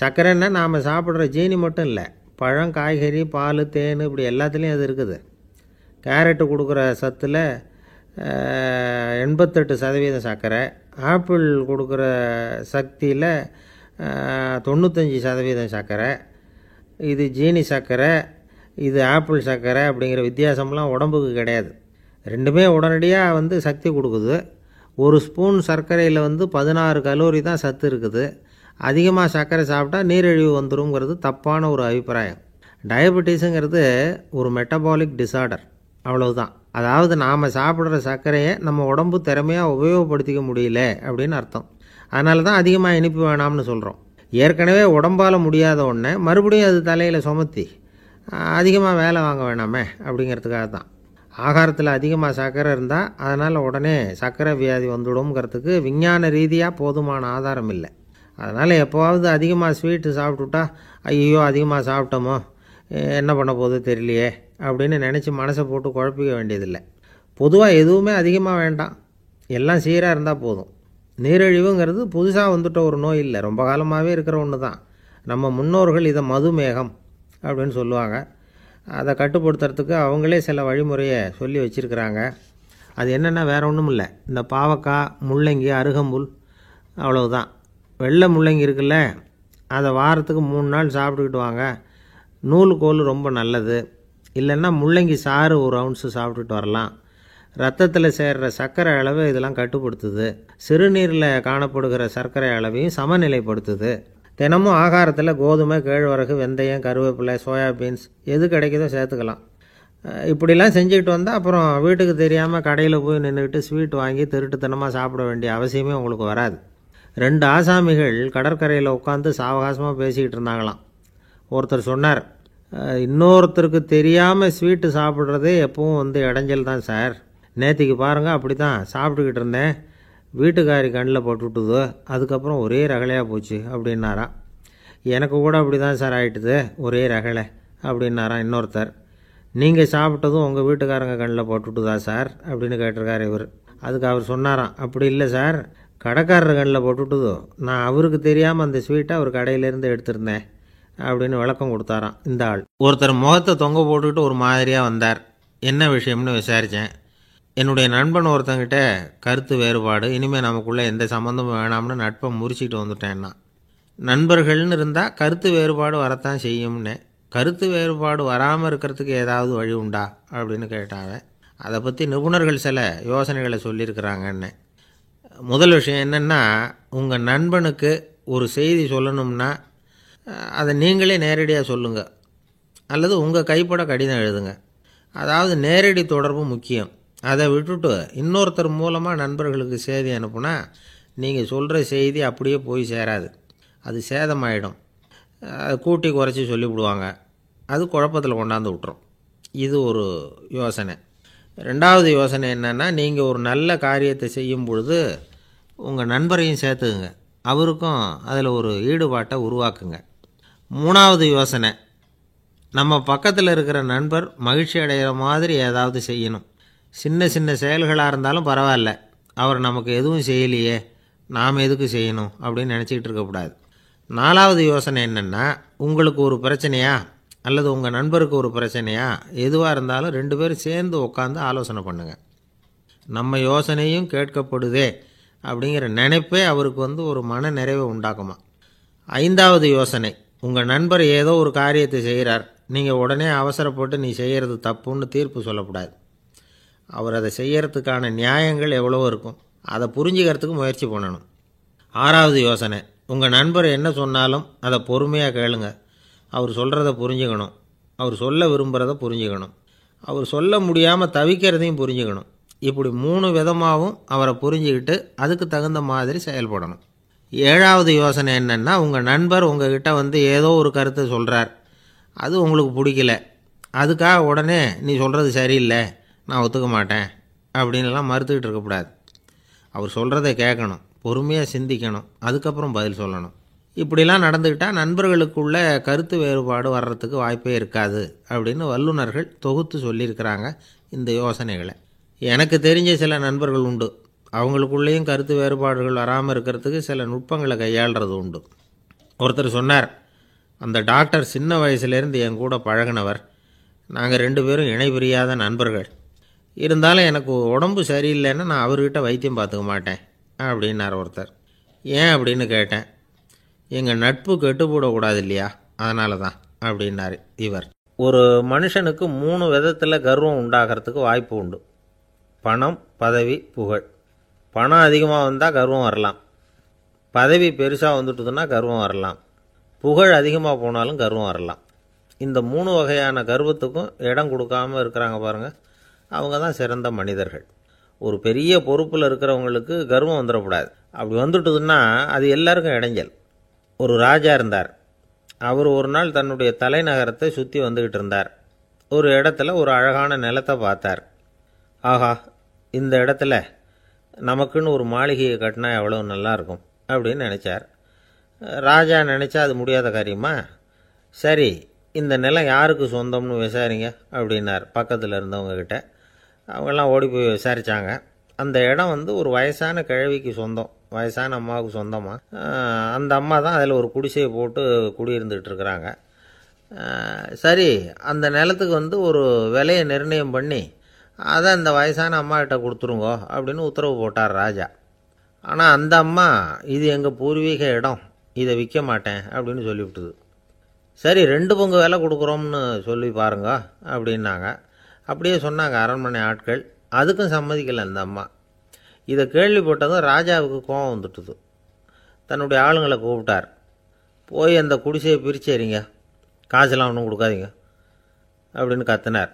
சர்க்கரைன்னா நாம் சாப்பிட்ற ஜீனி மட்டும் இல்லை, பழம், காய்கறி, பால், தேன் இப்படி எல்லாத்துலேயும் அது இருக்குது. கேரட்டு கொடுக்குற சத்தில் 88% சர்க்கரை, ஆப்பிள் கொடுக்குற சக்தியில் 95% சர்க்கரை. இது ஜீனி சர்க்கரை, இது ஆப்பிள் சர்க்கரை அப்படிங்கிற வித்தியாசம்லாம் உடம்புக்கு கிடையாது. ரெண்டுமே உடனடியாக சக்தி கொடுக்குது. ஒரு ஸ்பூன் சர்க்கரையில் 16 கலோரி தான் சத்து இருக்குது. அதிகமாக சர்க்கரை சாப்பிட்டா நீரிழிவு வந்துருங்கிறது தப்பான ஒரு அபிப்பிராயம். டயபெட்டிஸுங்கிறது ஒரு மெட்டபாலிக் டிஸார்டர், அவ்வளவுதான். அதாவது நாம் சாப்பிட்ற சர்க்கரையை நம்ம உடம்பு திறமையாக உபயோகப்படுத்திக்க முடியல அப்படின்னு அர்த்தம். அதனால தான் அதிகமாக இனிப்பு வேணாம்னு சொல்கிறோம். ஏற்கனவே உடம்பால் முடியாத ஒன்றை மறுபடியும் அது தலையில் சுமத்தி அதிகமாக வேலை வாங்க வேணாமே அப்படிங்கிறதுக்காக தான். ஆகாரத்தில் அதிகமாக சர்க்கரை இருந்தால் அதனால் உடனே சர்க்கரை வியாதி வந்துடும்ங்கிறதுக்கு விஞ்ஞான ரீதியாக போதுமான ஆதாரம் இல்லை. அதனால் எப்போவாவது அதிகமாக ஸ்வீட்டு சாப்பிட்டுட்டா ஐயோ அதிகமாக சாப்பிட்டோமோ, என்ன பண்ண போகுது தெரியலையே அப்படின்னு நினச்சி மனசை போட்டு குழப்பிக்க வேண்டியதில்லை. பொதுவாக எதுவுமே அதிகமாக வேண்டாம், எல்லாம் சீராக இருந்தால் போதும். நீரிழிவுங்கிறது புதுசாக வந்துட்ட ஒரு நோய் இல்லை, ரொம்ப காலமாகவே இருக்கிற ஒன்று தான். நம்ம முன்னோர்கள் இதை மதுமேகம் அப்படின்னு சொல்லுவாங்க. அதை கட்டுப்படுத்துறதுக்கு அவங்களே சில வழிமுறையை சொல்லி வச்சுருக்கிறாங்க. அது என்னென்னா வேறு ஒன்றும் இல்லை, இந்த பாவக்காய், முள்ளங்கி, அருகம்புல் அவ்வளவுதான். வெள்ளை முள்ளங்கி இருக்குல்ல, அதை வாரத்துக்கு 3 நாள் சாப்பிட்டுக்கிட்டு வாங்க. நூலுக்கோல் ரொம்ப நல்லது. இல்லைன்னா முள்ளங்கி சாறு 1 ounce சாப்பிட்டுட்டு வரலாம். ரத்தத்தில் சேர்கிற சர்க்கரை அளவை இதெல்லாம் கட்டுப்படுத்துது. சிறுநீரில் காணப்படுகிற சர்க்கரை அளவையும் சமநிலைப்படுத்துது. தினமும் ஆகாரத்தில் கோதுமை, கேழ்வரகு, வெந்தயம், கருவேப்பிலை, சோயாபீன்ஸ் எது கிடைக்குதோ சேர்த்துக்கலாம். இப்படிலாம் செஞ்சுக்கிட்டு வந்தால் அப்புறம் வீட்டுக்கு தெரியாமல் கடையில் போய் நின்றுக்கிட்டு ஸ்வீட் வாங்கி திருட்டுத்தனமாக சாப்பிட வேண்டிய அவசியமே உங்களுக்கு வராது. 2 ஆசாமிகள் கடற்கரையில் உட்காந்து சாவகாசமாக பேசிக்கிட்டு இருந்தாங்களாம். ஒருத்தர் சொன்னார், இன்னொருத்தருக்கு தெரியாமல் ஸ்வீட்டு சாப்பிட்றதே எப்பவும் இடைஞ்சல் தான் சார். நேற்றுக்கு பாருங்கள் அப்படி தான் சாப்பிட்டுக்கிட்டு இருந்தேன், வீட்டுக்காரி கண்ணில் போட்டுவிட்டுது, அதுக்கப்புறம் ஒரே ரகலையாக போச்சு அப்படின்னாராம். எனக்கு கூட அப்படி தான் சார் ஆகிட்டுது, ஒரே ரகலை அப்படின்னாராம் இன்னொருத்தர். நீங்கள் சாப்பிட்டதும் உங்கள் வீட்டுக்காரங்க கண்ணில் போட்டுவிட்டுதா சார் அப்படின்னு கேட்டிருக்கார் இவர். அதுக்கு அவர் சொன்னாராம், அப்படி இல்லை சார், கடைக்காரர் கண்ணில் போட்டுவிட்டதோ நான் அவருக்கு தெரியாமல் அந்த ஸ்வீட்டை அவர் கடையிலேருந்து எடுத்திருந்தேன் அப்படின்னு விளக்கம் கொடுத்தாராம் இந்த ஆள். ஒருத்தர் முகத்தை தொங்க போட்டுக்கிட்டு ஒரு மாதிரியாக வந்தார். என்ன விஷயம்னு விசாரித்தேன். என்னுடைய நண்பன் ஒருத்தங்கிட்ட கருத்து வேறுபாடு, இனிமேல் நமக்குள்ளே எந்த சம்மந்தமும் வேணாம்னு நட்பை முறிச்சிட்டு வந்துட்டேன்னா. நண்பர்கள்னு இருந்தால் கருத்து வேறுபாடு வரத்தான் செய்யும்னு. கருத்து வேறுபாடு வராமல் இருக்கிறதுக்கு ஏதாவது வழி உண்டா அப்படின்னு கேட்டாங்க. அதை பற்றி நிபுணர்கள் சில யோசனைகளை சொல்லியிருக்கிறாங்கன்னு. முதல் விஷயம் என்னென்னா, உங்கள் நண்பனுக்கு ஒரு செய்தி சொல்லணும்னா அதை நீங்களே நேரடியாக சொல்லுங்கள், அல்லது உங்கள் கைப்பட கடிதம் எழுதுங்க. அதாவது நேரடி தொடர்பு முக்கியம். அதை விட்டுட்டு இன்னொருத்தர் மூலமாக நண்பர்களுக்கு செய்தி அனுப்புனா நீங்கள் சொல்கிற செய்தி அப்படியே போய் சேராது, அது சேதமாயிடும். கூட்டி குறைச்சி சொல்லிவிடுவாங்க, அது குழப்பத்தில் கொண்டாந்து விட்டுரும். இது ஒரு யோசனை. ரெண்டாவது யோசனை என்னென்னா, நீங்கள் ஒரு நல்ல காரியத்தை செய்யும் பொழுது உங்கள் நண்பரையும் சேர்த்துக்குங்க, அவருக்கும் அதில் ஒரு ஈடுபாட்டை உருவாக்குங்க. மூணாவது யோசனை, நம்ம பக்கத்தில் இருக்கிற நண்பர் மகிழ்ச்சி அடைகிற மாதிரி ஏதாவது செய்யணும். சின்ன சின்ன செயல்களாக இருந்தாலும் பரவாயில்ல, அவர் நமக்கு எதுவும் செய்யலையே, நாம் எதுக்கு செய்யணும் அப்படின்னு நினச்சிக்கிட்டு இருக்கக்கூடாது. நாலாவது யோசனை என்னென்னா, உங்களுக்கு ஒரு பிரச்சனையா அல்லது உங்கள் நண்பருக்கு ஒரு பிரச்சனையா, எதுவாக இருந்தாலும் 2 பேரும் சேர்ந்து உட்காந்து ஆலோசனை பண்ணுங்கள். நம்ம யோசனையும் கேட்கப்படுதே அப்படிங்கிற நினைப்பே அவருக்கு ஒரு மன நிறைவை உண்டாக்குமா. ஐந்தாவது யோசனை, உங்கள் நண்பர் ஏதோ ஒரு காரியத்தை செய்கிறார், நீங்கள் உடனே அவசரப்பட்டு நீ செய்கிறது தப்புன்னு தீர்ப்பு சொல்லக்கூடாது. அவர் அதை செய்யறதுக்கான நியாயங்கள் எவ்வளவோ இருக்கும், அதை புரிஞ்சுக்கிறதுக்கு முயற்சி பண்ணணும். ஆறாவது யோசனை, உங்கள் நண்பர் என்ன சொன்னாலும் அதை பொறுமையாக கேளுங்க. அவர் சொல்கிறத புரிஞ்சுக்கணும், அவர் சொல்ல விரும்புகிறத புரிஞ்சுக்கணும், அவர் சொல்ல முடியாமல் தவிக்கிறதையும் புரிஞ்சுக்கணும். இப்படி 3 விதமாகவும் அவரை புரிஞ்சுக்கிட்டு அதுக்கு தகுந்த மாதிரி செயல்படணும். ஏழாவது யோசனை என்னென்னா, உங்கள் நண்பர் உங்ககிட்ட ஏதோ ஒரு கருத்தை சொல்கிறார், அது உங்களுக்கு பிடிக்கல, அதுக்காக உடனே நீ சொல்கிறது சரியில்லை, நான் ஒத்துக்க மாட்டேன் அப்படின்லாம் மறுத்துக்கிட்டு இருக்கக்கூடாது. அவர் சொல்கிறத கேட்கணும், பொறுமையாக சிந்திக்கணும், அதுக்கப்புறம் பதில் சொல்லணும். இப்படிலாம் நடந்துக்கிட்டால் நண்பர்களுக்குள்ள கருத்து வேறுபாடு வர்றதுக்கு வாய்ப்பே இருக்காது அப்படின்னு வல்லுநர்கள் தொகுத்து சொல்லியிருக்கிறாங்க இந்த யோசனைகளை. எனக்கு தெரிஞ்ச சில நண்பர்கள் உண்டு, அவங்களுக்குள்ளேயும் கருத்து வேறுபாடுகள் வராமல் இருக்கிறதுக்கு சில நுட்பங்களை கையாளுறது உண்டு. ஒருத்தர் சொன்னார், அந்த டாக்டர் சின்ன வயசுலேருந்து என் கூட பழகினவர், நாங்கள் 2 பேரும் இணை பிரியாத நண்பர்கள். இருந்தாலும் எனக்கு உடம்பு சரியில்லைன்னா நான் அவர்கிட்ட வைத்தியம் பார்த்துக்க மாட்டேன் அப்படின்னார் ஒருத்தர். ஏன் அப்படின்னு கேட்டேன். எங்கள் நட்பு கெட்டுப்போடக்கூடாது இல்லையா, அதனால தான் அப்படின்னார் இவர். ஒரு மனுஷனுக்கு 3 விதத்தில் கர்வம் உண்டாகிறதுக்கு வாய்ப்பு உண்டு. பணம், பதவி, புகழ். பணம் அதிகமாக வந்தால் கர்வம் வரலாம், பதவி பெருசாக வந்துட்டுதுன்னா கர்வம் வரலாம், புகழ் அதிகமாக போனாலும் கர்வம் வரலாம். இந்த 3 வகையான கர்வத்துக்கும் இடம் கொடுக்காமல் இருக்கிறாங்க பாருங்கள், அவங்க தான் சிறந்த மனிதர்கள். ஒரு பெரிய பொறுப்பில் இருக்கிறவங்களுக்கு கர்வம் வந்துடக்கூடாது. அப்படி வந்துட்டுதுன்னா அது எல்லாருக்கும் இடைஞ்சல். ஒரு ராஜா இருந்தார். அவர் ஒரு நாள் தன்னுடைய தலைநகரத்தை சுற்றி வந்துக்கிட்டு இருந்தார். ஒரு இடத்துல ஒரு அழகான நிலத்தை பார்த்தார். ஆஹா, இந்த இடத்துல நமக்குன்னு ஒரு மாளிகையை கட்டினா எவ்வளோ நல்லாயிருக்கும் அப்படின்னு நினச்சார். ராஜா நினச்சா அது முடியாத காரியமா? சரி, இந்த நிலம் யாருக்கு சொந்தம்னு விசாரிங்க அப்படின்னார் பக்கத்தில் இருந்தவங்கக்கிட்ட. அவங்கெல்லாம் ஓடி போய் விசாரித்தாங்க. அந்த இடம் ஒரு வயசான கிழவிக்கு சொந்தம், வயசான அம்மாவுக்கு சொந்தமாக. அந்த அம்மா தான் அதில் ஒரு குடிசையை போட்டு குடியிருந்துகிட்டு இருக்கிறாங்க. சரி, அந்த நிலத்துக்கு ஒரு விலையை நிர்ணயம் பண்ணி அதை அந்த வயசான அம்மாக்கிட்ட கொடுத்துருங்கோ அப்படின்னு உத்தரவு போட்டார் ராஜா. ஆனால் அந்த அம்மா, இது எங்கள் பூர்வீக இடம், இதை விற்க மாட்டேன் அப்படின்னு சொல்லிவிட்டுது. சரி, 2 பங்கு விலை கொடுக்குறோம்னு சொல்லி பாருங்க அப்படின்னாங்க. அப்படியே சொன்னாங்க அரண்மனை ஆட்கள். அதுக்கும் சம்மதிக்கலை அந்த அம்மா. இதை கேள்விப்பட்டதும் ராஜாவுக்கு கோபம் வந்துட்டுது. தன்னுடைய ஆளுங்களை கூப்பிட்டார். போய் அந்த குடிசையை பிரித்து எறிங்க, காசெல்லாம் ஒன்றும் கொடுக்காதீங்க அப்படின்னு கத்தினார்.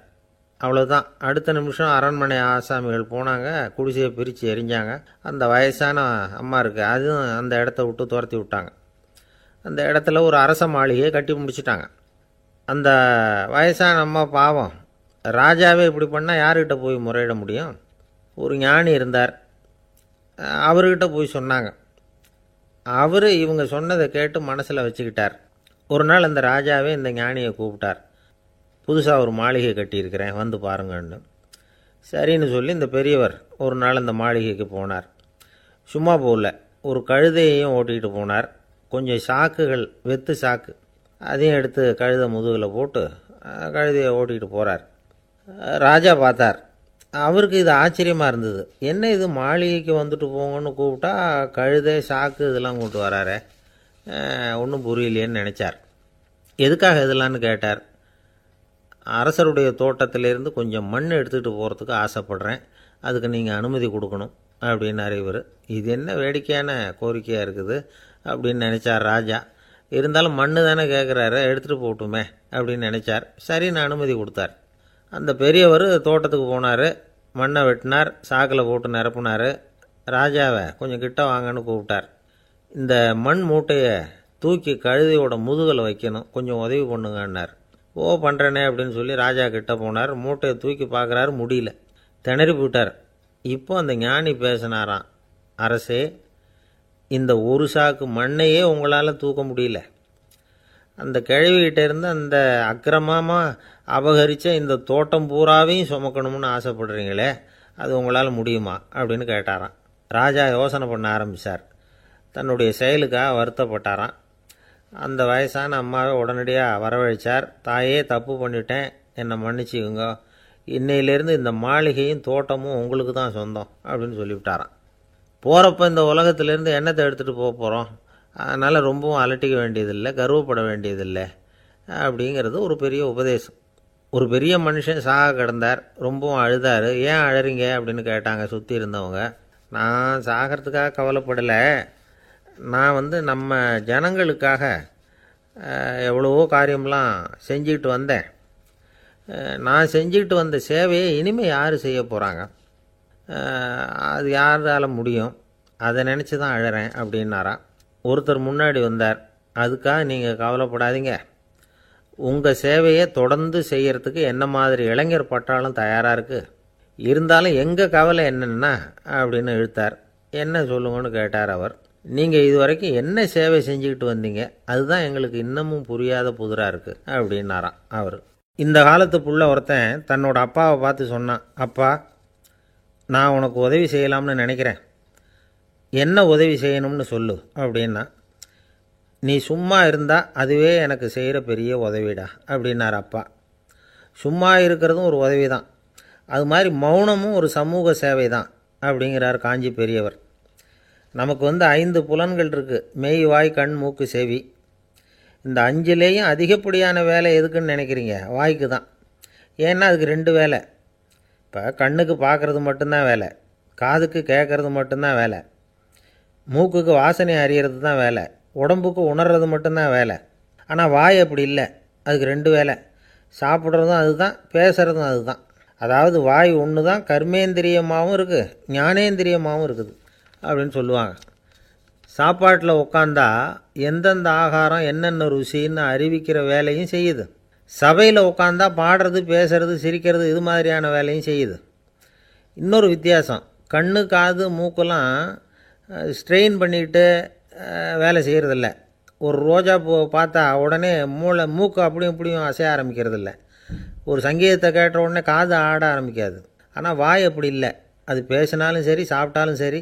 அவ்வளோதான். அடுத்த நிமிஷம் அரண்மனை ஆசாமிகள் போனாங்க, குடிசையை பிரித்து எரிஞ்சாங்க. அந்த வயசான அம்மா இருக்குது, அதுவும் அந்த இடத்த விட்டு துரத்தி விட்டாங்க. அந்த இடத்துல ஒரு அரச மாளிகையை கட்டி முடிச்சிட்டாங்க. அந்த வயசான அம்மா பாவம், ராஜாவே இப்படி பண்ணால் யார்கிட்ட போய் முறையிட முடியும்? ஒரு ஞானி இருந்தார், அவர்கிட்ட போய் சொன்னாங்க. அவர் இவங்க சொன்னதை கேட்டு மனசில் வச்சுக்கிட்டார். ஒரு நாள் அந்த ராஜாவே இந்த ஞானியை கூப்பிட்டார். புதுசாக ஒரு மாளிகை கட்டியிருக்கிறேன், வந்து பாருங்கன்னு. சரின்னு சொல்லி இந்த பெரியவர் ஒரு நாள் இந்த மாளிகைக்கு போனார். சும்மா போகல, ஒரு கழுதையையும் ஓட்டிகிட்டு போனார். கொஞ்சம் சாக்குகள், வெத்து சாக்கு, அதையும் எடுத்து கழுதை முதுகில் போட்டு கழுதையை ஓட்டிகிட்டு போகிறார். ராஜா பார்த்தார். அவருக்கு இது ஆச்சரியமாக இருந்தது. என்ன இது, மாளிகைக்கு வந்துட்டு போங்கன்னு கூப்பிட்டா கழுதை சாக்கு இதெல்லாம் கூப்பிட்டு வராரே, ஒன்றும் புரியலையேன்னு நினச்சார். எதுக்காக இதெல்லாம்னு கேட்டார். அரசருடைய தோட்டத்திலேருந்து கொஞ்சம் மண் எடுத்துகிட்டு போகிறதுக்கு ஆசைப்பட்றேன், அதுக்கு நீங்கள் அனுமதி கொடுக்கணும் அப்படின்னாரு இவர். இது என்ன வேடிக்கையான கோரிக்கையாக இருக்குது அப்படின்னு நினச்சார் ராஜா. இருந்தாலும் மண்ணு தானே கேட்குறாரு, எடுத்துகிட்டு போகட்டுமே அப்படின்னு நினச்சார். சரின்னு அனுமதி கொடுத்தார். அந்த பெரியவர் தோட்டத்துக்கு போனார், மண்ணை வெட்டினார், சாக்கில் போட்டு நிரப்புனார். ராஜாவை கொஞ்சம் கிட்ட வாங்கன்னு கூப்பிட்டார். இந்த மண் மூட்டையை தூக்கி கழுதையோட முதுகில் வைக்கணும், கொஞ்சம் உதவி பண்ணுங்கன்னார். ஓ பண்ணுறேனே அப்படின்னு சொல்லி ராஜா கிட்ட போனார். மூட்டையை தூக்கி பார்க்குறாரு, முடியல, திணறி போயிட்டார். இப்போ அந்த ஞானி பேசினாராம். அரசே, இந்த ஒரு சாக்கு மண்ணையே உங்களால் தூக்க முடியல, அந்த கிழவிகிட்ட இருந்து அந்த அக்கிரமமாக அபகரித்த இந்த தோட்டம் பூராவையும் சுமக்கணும்னு ஆசைப்படுறீங்களே, அது உங்களால் முடியுமா அப்படின்னு கேட்டாராம். ராஜா யோசனை பண்ண ஆரம்பித்தார். தன்னுடைய செயலுக்காக வருத்தப்பட்டாராம். அந்த வயசான அம்மாவை உடனடியாக வரவழைச்சார். தாயே, தப்பு பண்ணிட்டேன், என்னை மன்னிச்சுக்குங்க, இன்னையிலேருந்து இந்த மாளிகையும் தோட்டமும் உங்களுக்கு தான் சொந்தம் அப்படின்னு சொல்லிவிட்டாராம். போகிறப்ப இந்த உலகத்திலேருந்து எண்ணத்தை எடுத்துகிட்டு போக போகிறோம், அதனால் ரொம்பவும் அலட்டிக்க வேண்டியதில்லை, கர்வப்பட வேண்டியதில்லை அப்படிங்கிறது ஒரு பெரிய உபதேசம். ஒரு பெரிய மனுஷன் சாக கிடந்தார், ரொம்பவும் அழுதார். ஏன் அழறீங்க அப்படின்னு கேட்டாங்க சுற்றி இருந்தவங்க. நான் சாகிறதுக்காக கவலைப்படலை, நான் நம்ம ஜனங்களுக்காக எவ்வளவோ காரியம்லாம் செஞ்சுக்கிட்டு வந்தேன். நான் செஞ்சுக்கிட்டு வந்த சேவையை இனிமேல் யார் செய்ய போகிறாங்க, அது யாரால் முடியும், அதை நினச்சி தான் அழறேன் அப்படின்னாராம். ஒருத்தர் முன்னாடி வந்தார். அதுக்காக நீங்கள் கவலைப்படாதீங்க, உங்கள் சேவையை தொடர்ந்து செய்கிறதுக்கு என்ன மாதிரி இளைஞர் பட்டாலும் தயாராக இருக்குது, இருந்தாலும் எங்கள் கவலை என்னென்னா அப்படின்னு இழுத்தார். என்ன சொல்லுங்கன்னு கேட்டார் அவர். நீங்கள் இது வரைக்கும் என்ன சேவை செஞ்சுக்கிட்டு வந்தீங்க, அதுதான் எங்களுக்கு இன்னமும் புரியாத புதிராக இருக்குது அப்படின்னாராம் அவர். இந்த காலத்து புள்ள ஒருத்தன் தன்னோட அப்பாவை பார்த்து சொன்னான், அப்பா, நான் உனக்கு உதவி செய்யலாம்னு நினைக்கிறேன், என்ன உதவி செய்யணும்னு சொல்லு அப்படின்னா. நீ சும்மா இருந்தால் அதுவே எனக்கு செய்கிற பெரிய உதவிடா அப்படின்னார் அப்பா. சும்மா இருக்கிறதும் ஒரு உதவி தான், அது மாதிரி மௌனமும் ஒரு சமூக சேவை தான் அப்படிங்கிறார் காஞ்சி பெரியவர். நமக்கு 5 புலன்கள் இருக்குது, மெய், வாய், கண், மூக்கு, செவி. இந்த 5லேயும் அதிகப்படியான வேலை எதுக்குன்னு நினைக்கிறீங்க? வாய்க்கு தான். ஏன்னா அதுக்கு 2 வேலை. இப்போ கண்ணுக்கு பார்க்குறது மட்டும்தான் வேலை, காதுக்கு கேட்குறது மட்டும்தான் வேலை, மூக்குக்கு வாசனை அறியறது தான் வேலை, உடம்புக்கு உணர்றது மட்டும்தான் வேலை. ஆனால் வாய் அப்படி இல்லை, அதுக்கு 2 வேலை, சாப்பிட்றதும் அதுதான், பேசுகிறதும் அதுதான். அதாவது வாய் ஒன்று தான் கர்மேந்திரியமாகவும் இருக்குது, ஞானேந்திரியமாகவும் இருக்குது அப்படின்னு சொல்லுவாங்க. சாப்பாட்டில் உட்காந்தா எந்தெந்த ஆகாரம் என்னென்ன ருசின்னு அறிவிக்கிற வேலையும் செய்யுது. சபையில் உட்காந்தா பாடுறது, பேசுறது, சிரிக்கிறது, இது மாதிரியான வேலையும் செய்யுது. இன்னொரு வித்தியாசம், கண்ணு, காது, மூக்கெல்லாம் ஸ்ட்ரெயின் பண்ணிக்கிட்டு வேலை செய்கிறதில்ல. ஒரு ரோஜா பூ பார்த்தா உடனே மூக்கு அப்படியும் இப்படியும் அசைய ஆரம்பிக்கிறதில்ல. ஒரு சங்கீதத்தை கேட்ட உடனே காது ஆட ஆரம்பிக்காது. ஆனால் வாய் அப்படி இல்லை, அது பேசினாலும் சரி சாப்பிட்டாலும் சரி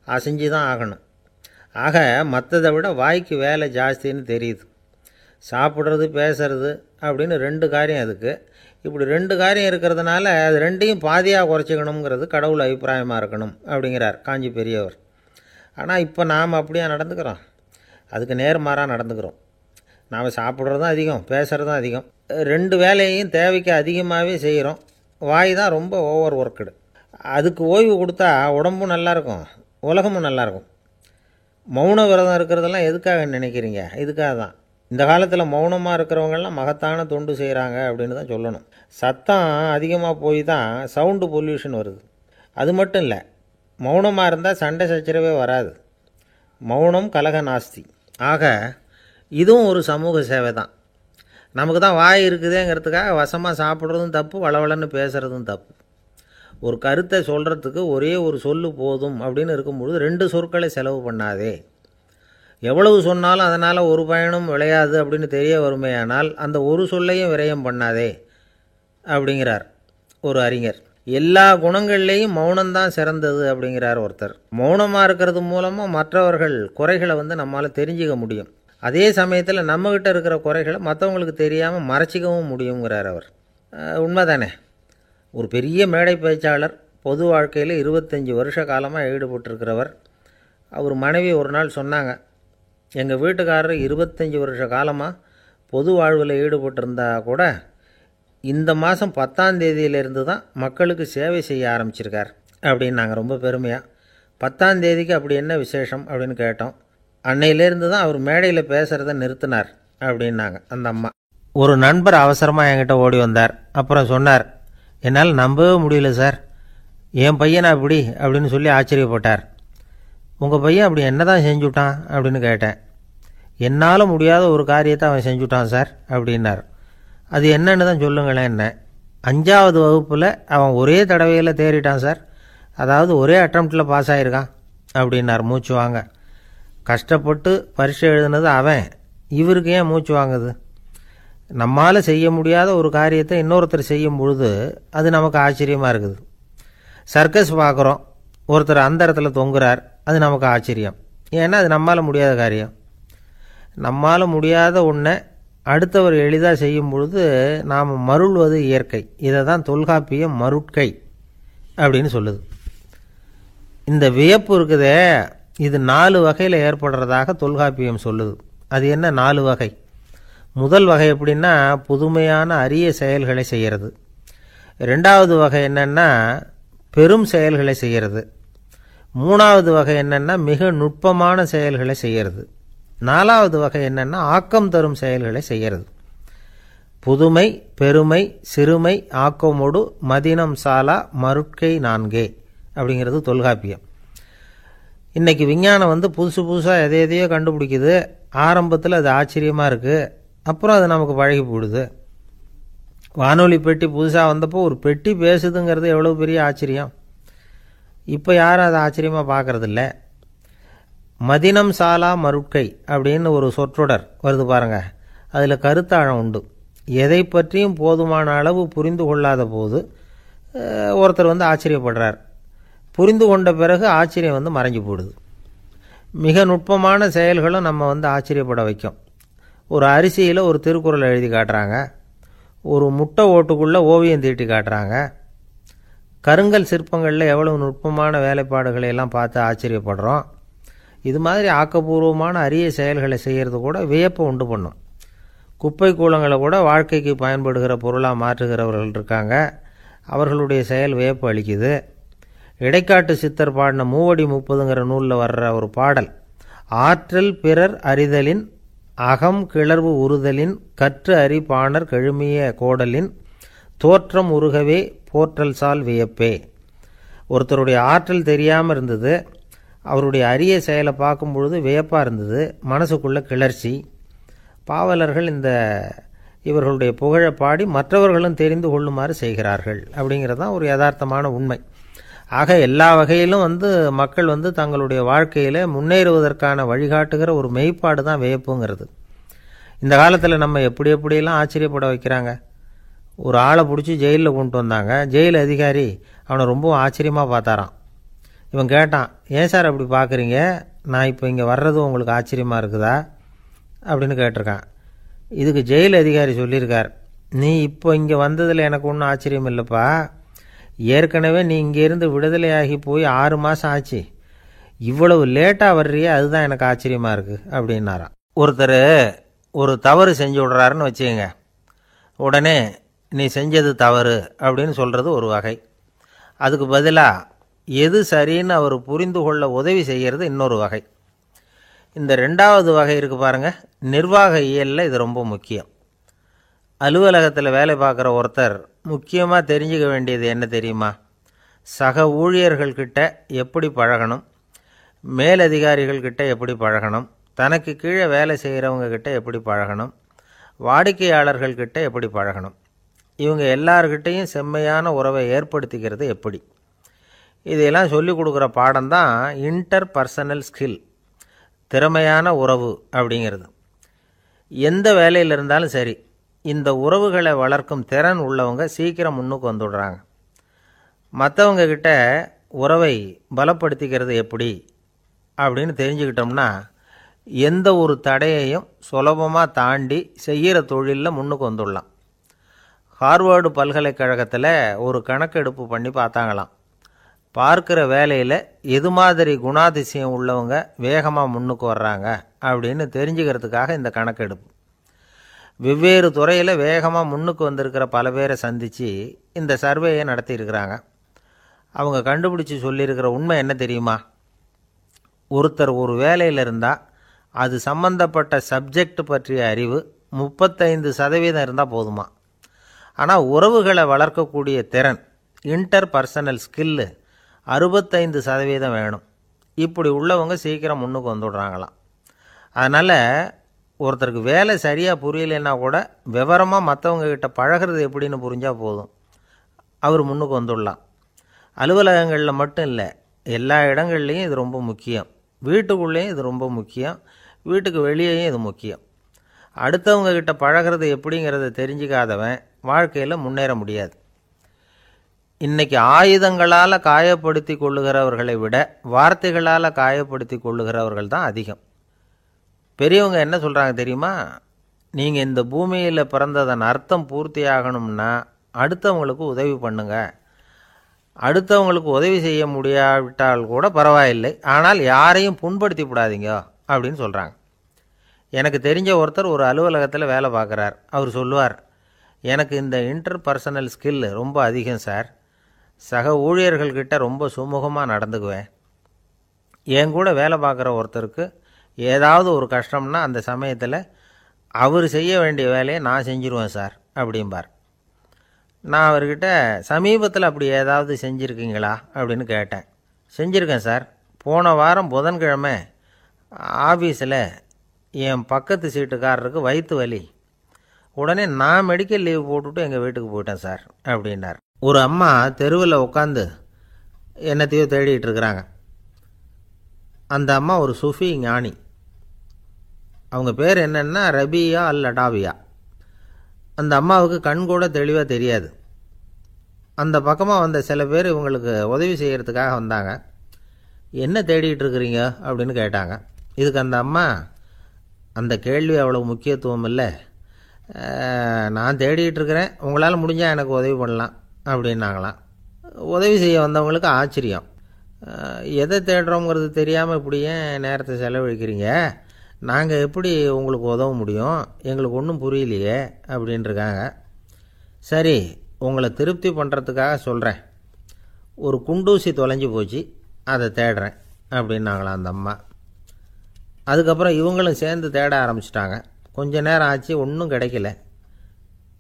அசைஞ்சு தான் ஆகணும். ஆக மற்றதை விட வாய்க்கு வேலை ஜாஸ்தின்னு தெரியுது. சாப்பிட்றது, பேசுறது அப்படின்னு 2 காரியம் அதுக்கு. இப்படி 2 காரியம் இருக்கிறதுனால அது 2ஐயும் பாதியாக குறைச்சிக்கணுங்கிறது கடவுள் அபிப்பிராயமாக இருக்கணும் அப்படிங்கிறார் காஞ்சி பெரியவர். ஆனால் இப்போ நாம் அப்படியா நடந்துக்கிறோம்? அதுக்கு நேர்மாறாக நடந்துக்கிறோம். நாம் சாப்பிட்றதும் அதிகம், பேசுகிறதும் அதிகம், 2 வேலையையும் தேவைக்கு அதிகமாகவே செய்கிறோம். வாய் தான் ரொம்ப ஓவர் ஒர்க்குடு. அதுக்கு ஓய்வு கொடுத்தா உடம்பும் நல்லாயிருக்கும், உலகமும் நல்லாயிருக்கும். மௌன விரதம் இருக்கிறதெல்லாம் எதுக்காக நினைக்கிறீங்க? இதுக்காக தான். இந்த காலத்தில் மௌனமாக இருக்கிறவங்கெல்லாம் மகத்தான தொண்டு செய்கிறாங்க அப்படின்னு தான் சொல்லணும். சத்தம் அதிகமாக போய் தான் சவுண்டு பொல்யூஷன் வருது. அது மட்டும் இல்லை, மௌனமாக இருந்தால் சண்டை சச்சரவே வராது. மௌனம் கலக நாஸ்தி. ஆக இதுவும் ஒரு சமூக சேவை தான். நமக்கு தான் வாய் இருக்குதேங்கிறதுக்காக வசமாக சாப்பிட்றதும் தப்பு, வளவளன்னு பேசுகிறதும் தப்பு. ஒரு கருத்தை சொல்கிறதுக்கு ஒரே ஒரு சொல்லு போதும் அப்படின்னு இருக்கும்பொழுது 2 சொற்களை செலவு பண்ணாதே. எவ்வளவு சொன்னாலும் அதனால் ஒரு பயனும் விளையாது அப்படின்னு தெரிய வருமேயானால் அந்த ஒரு சொல்லையும் விரயம் பண்ணாதே அப்படிங்கிறார் ஒரு அறிஞர். எல்லா குணங்கள்லேயும் மௌனம்தான் சிறந்தது அப்படிங்கிறார் ஒருத்தர். மௌனமாக இருக்கிறது மூலமாக மற்றவர்கள் குறைகளை நம்மளால் தெரிஞ்சிக்க முடியும். அதே சமயத்தில் நம்மக்கிட்ட இருக்கிற குறைகளை மற்றவங்களுக்கு தெரியாமல் மறைச்சிக்கவும் முடியுங்கிறார் அவர். உண்மைதானே? ஒரு பெரிய மேடை பேச்சாளர், பொது வாழ்க்கையில் 25 வருஷ காலமாக ஈடுபட்டிருக்கிறவர். அவர் மனைவி ஒரு நாள் சொன்னாங்க, எங்கள் வீட்டுக்காரர் 25 வருஷ காலமாக பொது வாழ்வில் ஈடுபட்டிருந்தா கூட இந்த மாதம் 10ஆம் தேதியிலேருந்து தான் மக்களுக்கு சேவை செய்ய ஆரம்பிச்சிருக்கார் அப்படின்னு நாங்கள் ரொம்ப பெருமையாக. 10ஆம் தேதிக்கு அப்படி என்ன விசேஷம் அப்படின்னு கேட்டோம். அன்னையிலேருந்து தான் அவர் மேடையில் பேசுகிறத நிறுத்தினார் அப்படின்னாங்க அந்த அம்மா. ஒரு நண்பர் அவசரமாக என்கிட்ட ஓடி வந்தார். அப்புறம் சொன்னார், என்னால் நம்பவே முடியல சார், என் பையனை அப்படி அப்படின்னு சொல்லி ஆச்சரியப்பட்டார். உங்கள் பையன் அப்படி என்ன தான் செஞ்சுட்டான் அப்படின்னு கேட்டேன். என்னால் முடியாத ஒரு காரியத்தை அவன் செஞ்சுட்டான் சார் அப்படின்னார். அது என்னன்னு தான் சொல்லுங்களேன். என்ன 5ஆவது வகுப்பில் அவன் ஒரே தடவையில் தேறிட்டான் சார், அதாவது ஒரே அட்டம்ப்டில் பாஸ் ஆகிருக்கான் அப்படின்னார் மூச்சு வாங்க. கஷ்டப்பட்டு பரீட்சை எழுதுனது அவன், இவருக்கு ஏன் மூச்சு வாங்குது? நம்மால் செய்ய முடியாத ஒரு காரியத்தை இன்னொருத்தர் செய்யும் பொழுது அது நமக்கு ஆச்சரியமாக இருக்குது. சர்க்கஸ் பார்க்குறோம், ஒருத்தர் அந்த இடத்துல தொங்குறார், அது நமக்கு ஆச்சரியம். ஏன்னா அது நம்மால் முடியாத காரியம். நம்மால் முடியாத ஒன்றை அடுத்தவர் எளிதாக செய்யும் பொழுது நாம் மருள்வது இயற்கை. இதை தான் தொல்காப்பியம் மருட்கை அப்படின்னு சொல்லுது. இந்த வியப்பு இருக்குதே, இது 4 வகையில் ஏற்படுறதாக தொல்காப்பியம் சொல்லுது. அது என்ன 4 வகை? முதல் வகை எப்படின்னா புதுமையான அரிய செயல்களை செய்கிறது. 2வது வகை என்னென்னா பெரும் செயல்களை செய்கிறது. 3வது வகை என்னென்னா மிக நுட்பமான செயல்களை செய்கிறது. 4வது வகை என்னென்னா ஆக்கம் தரும் செயல்களை செய்கிறது. புதுமை, பெருமை, சிறுமை, ஆக்கமோடு மதினம் சாலா மருட்கை 4 அப்படிங்கிறது தொல்காப்பியம். இன்றைக்கி விஞ்ஞானம் புதுசு புதுசாக எதையோ கண்டுபிடிக்குது. ஆரம்பத்தில் அது ஆச்சரியமாக இருக்குது, அப்புறம் அது நமக்கு பழகி போடுது. வானொலி பெட்டி புதுசாக வந்தப்போ ஒரு பெட்டி பேசுதுங்கிறது எவ்வளோ பெரிய ஆச்சரியம். இப்போ யாரும் அதை ஆச்சரியமாக பார்க்குறதில்ல. மதினம் சாலா மருட்கை அப்படின்னு ஒரு சொற்றொடர் வருது பாருங்க, அதில் கருத்தாழம் உண்டு. எதை பற்றியும் போதுமான அளவு புரிந்து கொள்ளாத போது ஒருத்தர் ஆச்சரியப்படுறார். புரிந்து கொண்ட பிறகு ஆச்சரியம் மறைஞ்சு போடுது. மிக நுட்பமான செயல்களும் நம்ம ஆச்சரியப்பட வைக்கும். ஒரு அரிசியில் ஒரு திருக்குறள் எழுதி காட்டுறாங்க, ஒரு முட்டை ஓட்டுக்குள்ளே ஓவியம் தீட்டி காட்டுறாங்க. கருங்கல் சிற்பங்களில் எவ்வளவு நுட்பமான வேலைப்பாடுகளை எல்லாம் பார்த்து ஆச்சரியப்படுறோம். இது மாதிரி ஆக்கப்பூர்வமான அரிய செயல்களை செய்கிறது கூட வியப்பை உண்டு பண்ணும். குப்பை கூலங்களை கூட வாழ்க்கைக்கு பயன்படுகிற பொருளாக மாற்றுகிறவர்கள் இருக்காங்க, அவர்களுடைய செயல் வியப்பு அளிக்குது. இடைக்காட்டு சித்தர் பாடின 30 நூலில் வர்ற ஒரு பாடல், ஆற்றல் பிறர் அறிதலின் அகம் கிளர்வு உறுதலின் கற்று அறி பாணர் கெழுமிய கோடலின் தோற்றம் உருகவே போற்றல் சால் வியப்பே. ஒருத்தருடைய ஆற்றல் தெரியாமல் இருந்தது, அவருடைய அரிய செயலை பார்க்கும் பொழுது வியப்பாக இருந்தது, மனசுக்குள்ள கிளர்ச்சி. பாவலர்கள் இவர்களுடைய புகழை பாடி மற்றவர்களும் தெரிந்து கொள்ளுமாறு செய்கிறார்கள் அப்படிங்கிறது தான் ஒரு யதார்த்தமான உண்மை. ஆக எல்லா வகையிலும் மக்கள் தங்களுடைய வாழ்க்கையில் முன்னேறுவதற்கான வழிகாட்டுகிற ஒரு மெய்ப்பாடு தான் வியப்புங்கிறது. இந்த காலத்தில் நம்ம எப்படியெல்லாம் ஆச்சரியப்பட வைக்கிறாங்க. ஒரு ஆளை பிடிச்சி ஜெயிலில் கொண்டு வந்தாங்க. ஜெயில் அதிகாரி அவனை ரொம்ப ஆச்சரியமாக பார்த்தாரான். இவன் கேட்டான், ஏன் சார் அப்படி பார்க்குறீங்க, நான் இப்போ இங்கே வர்றது உங்களுக்கு ஆச்சரியமாக இருக்குதா அப்படின்னு கேட்டிருக்கான். இதுக்கு ஜெயில் அதிகாரி சொல்லியிருக்கார், நீ இப்போ இங்கே வந்ததில் எனக்கு ஒன்றும் ஆச்சரியம் இல்லைப்பா, ஏற்கனவே நீ இங்கேருந்து விடுதலையாகி போய் 6 மாதம் ஆச்சு, இவ்வளவு லேட்டாக வர்றியே அதுதான் எனக்கு ஆச்சரியமாக இருக்குது அப்படின்னாராம். ஒருத்தர் ஒரு தவறு செஞ்சு விடுறாருன்னு வச்சுக்கோங்க, உடனே நீ செஞ்சது தவறு அப்படின்னு சொல்கிறது ஒரு வகை. அதுக்கு பதிலாக எது சரின்னு அவர் புரிந்து கொள்ள உதவி செய்கிறது இன்னொரு வகை. இந்த 2வது வகை இருக்குது பாருங்கள், நிர்வாக இயலில் இது ரொம்ப முக்கியம். அலுவலகத்தில் வேலை பார்க்குற ஒருத்தர் முக்கியமாக தெரிஞ்சுக்க வேண்டியது என்ன தெரியுமா? சக ஊழியர்கள்கிட்ட எப்படி பழகணும், மேலதிகாரிகள்கிட்ட எப்படி பழகணும், தனக்கு கீழே வேலை செய்கிறவங்கக்கிட்ட எப்படி பழகணும், வாடிக்கையாளர்கள்கிட்ட எப்படி பழகணும், இவங்க எல்லார்கிட்டையும் செம்மையான உறவை ஏற்படுத்திக்கிறது எப்படி, இதையெல்லாம் சொல்லிக் கொடுக்குற பாடம் தான் இன்டர் பர்சனல் ஸ்கில், திறமையான உறவு அப்படிங்கிறது. எந்த வேலையில் இருந்தாலும் சரி, இந்த உறவுகளை வளர்க்கும் திறன் உள்ளவங்க சீக்கிரம் முன்னுக்கு வந்துடுறாங்க. மற்றவங்க கிட்ட உறவை பலப்படுத்திக்கிறது எப்படி அப்படின்னு தெரிஞ்சுக்கிட்டோம்னா எந்த ஒரு தடையையும் சுலபமாக தாண்டி செய்கிற தொழிலில் முன்னுக்கு வந்துடலாம். ஹார்வர்டு பல்கலைக்கழகத்தில் ஒரு கணக்கெடுப்பு பண்ணி பார்த்தாங்களாம். பார்க்குற வேலையில் எது மாதிரி குணாதிசயம் உள்ளவங்க வேகமாக முன்னுக்கு வர்றாங்க அப்படின்னு தெரிஞ்சுக்கிறதுக்காக இந்த கணக்கெடுப்பு. வெவ்வேறு துறையில் வேகமாக முன்னுக்கு வந்திருக்கிற பல பேரை சந்தித்து இந்த சர்வேயை நடத்தியிருக்கிறாங்க. அவங்க கண்டுபிடிச்சி சொல்லியிருக்கிற உண்மை என்ன தெரியுமா? ஒருத்தர் ஒரு வேலையில் இருந்தால் அது சம்பந்தப்பட்ட சப்ஜெக்ட் பற்றிய அறிவு 35% இருந்தால் போதுமா. ஆனால் உறவுகளை வளர்க்கக்கூடிய திறன், இன்டர் பர்சனல் ஸ்கில்லு 65% வேணும். இப்படி உள்ளவங்க சீக்கிரம் முன்னுக்கு வந்துடுறாங்களாம். அதனால் ஒருத்தருக்கு வேலை சரியாக புரியலைன்னா கூட விவரமாக மற்றவங்கக்கிட்ட பழகிறது எப்படின்னு புரிஞ்சால் போதும், அவர் முன்னுக்கு வந்துடலாம். அலுவலகங்களில் மட்டும் இல்லை, எல்லா இடங்கள்லேயும் இது ரொம்ப முக்கியம். வீட்டுக்குள்ளேயும் இது ரொம்ப முக்கியம், வீட்டுக்கு வெளியேயும் இது முக்கியம். அடுத்தவங்க கிட்ட பழகிறது எப்படிங்கிறத தெரிஞ்சிக்காதவன் வாழ்க்கையில் முன்னேற முடியாது. இன்றைக்கி ஆயுதங்களால் காயப்படுத்தி கொள்ளுகிறவர்களை விட வார்த்தைகளால் காயப்படுத்தி கொள்ளுகிறவர்கள் தான் அதிகம். பெரியவங்க என்ன சொல்கிறாங்க தெரியுமா? நீங்கள் இந்த பூமியில் பிறந்ததன் அர்த்தம் பூர்த்தி ஆகணும்னா அடுத்தவங்களுக்கு உதவி பண்ணுங்க. அடுத்தவங்களுக்கு உதவி செய்ய முடியாவிட்டால் கூட பரவாயில்லை, ஆனால் யாரையும் புண்படுத்தி விடாதீங்க அப்படின்னு சொல்கிறாங்க. எனக்கு தெரிஞ்ச ஒருத்தர் ஒரு அலுவலகத்தில் வேலை பார்க்குறார். அவர் சொல்லுவார், எனக்கு இந்த இன்டர் பர்சனல் ஸ்கில் ரொம்ப அதிகம் சார். சக ஊழியர்கள்கிட்ட ரொம்ப சுமூகமாக நடந்துக்குவேன். என் கூட வேலை பார்க்குற ஒருத்தருக்கு ஏதாவது ஒரு கஷ்டம்னா அந்த சமயத்தில் அவர் செய்ய வேண்டிய வேலையை நான் செஞ்சுருவேன் சார் அப்படிம்பார். நான் அவர்கிட்ட சமீபத்தில் அப்படி ஏதாவது செஞ்சுருக்கீங்களா அப்படின்னு கேட்டேன். செஞ்சுருக்கேன் சார். போன வாரம் புதன்கிழமை ஆஃபீஸில் என் பக்கத்து சீட்டுக்காரருக்கு வயிற்று வலி. உடனே நான் மெடிக்கல் லீவ் போட்டுவிட்டு எங்கள் வீட்டுக்கு போயிட்டேன் சார் அப்படின்னார். ஒரு அம்மா தெருவில் உட்காந்து என்னத்தையோ தேடிட்டு இருக்கிறாங்க. அந்த அம்மா ஒரு சூஃபி ஞானி. அவங்க பேர் என்னென்னா ரபியா அல் அடாவியா. அந்த அம்மாவுக்கு கண் கூட தெளிவாக தெரியாது. அந்த பக்கமாக வந்த சில பேர் இவங்களுக்கு உதவி செய்கிறதுக்காக வந்தாங்க. என்ன தேடிட்டு இருக்கிறீங்க அப்படின்னு கேட்டாங்க. இதுக்கு அந்த அம்மா, அந்த கேள்வி அவ்வளோ முக்கியத்துவம் இல்லை, நான் தேடிட்டு இருக்கிறேன், உங்களால் முடிஞ்சால் எனக்கு உதவி பண்ணலாம் அப்படின்னாங்களாம். உதவி செய்ய வந்தவங்களுக்கு ஆச்சரியம். எதை தேடுறோங்கிறது தெரியாமல் இப்படி ஏன் நேரத்தை செலவழிக்கிறீங்க? நாங்கள் எப்படி உங்களுக்கு உதவ முடியும்? எங்களுக்கு ஒன்றும் புரியலையே அப்படின்ட்டுருக்காங்க. சரி, உங்களை திருப்தி பண்ணுறதுக்காக சொல்கிறேன். ஒரு குண்டூசி தொலைஞ்சி போச்சு, அதை தேடுறேன் அப்படின்னாங்களாம் அந்த அம்மா. அதுக்கப்புறம் இவங்களும் சேர்ந்து தேட ஆரம்பிச்சிட்டாங்க. கொஞ்ச நேரம் ஆச்சு, ஒன்றும் கிடைக்கல.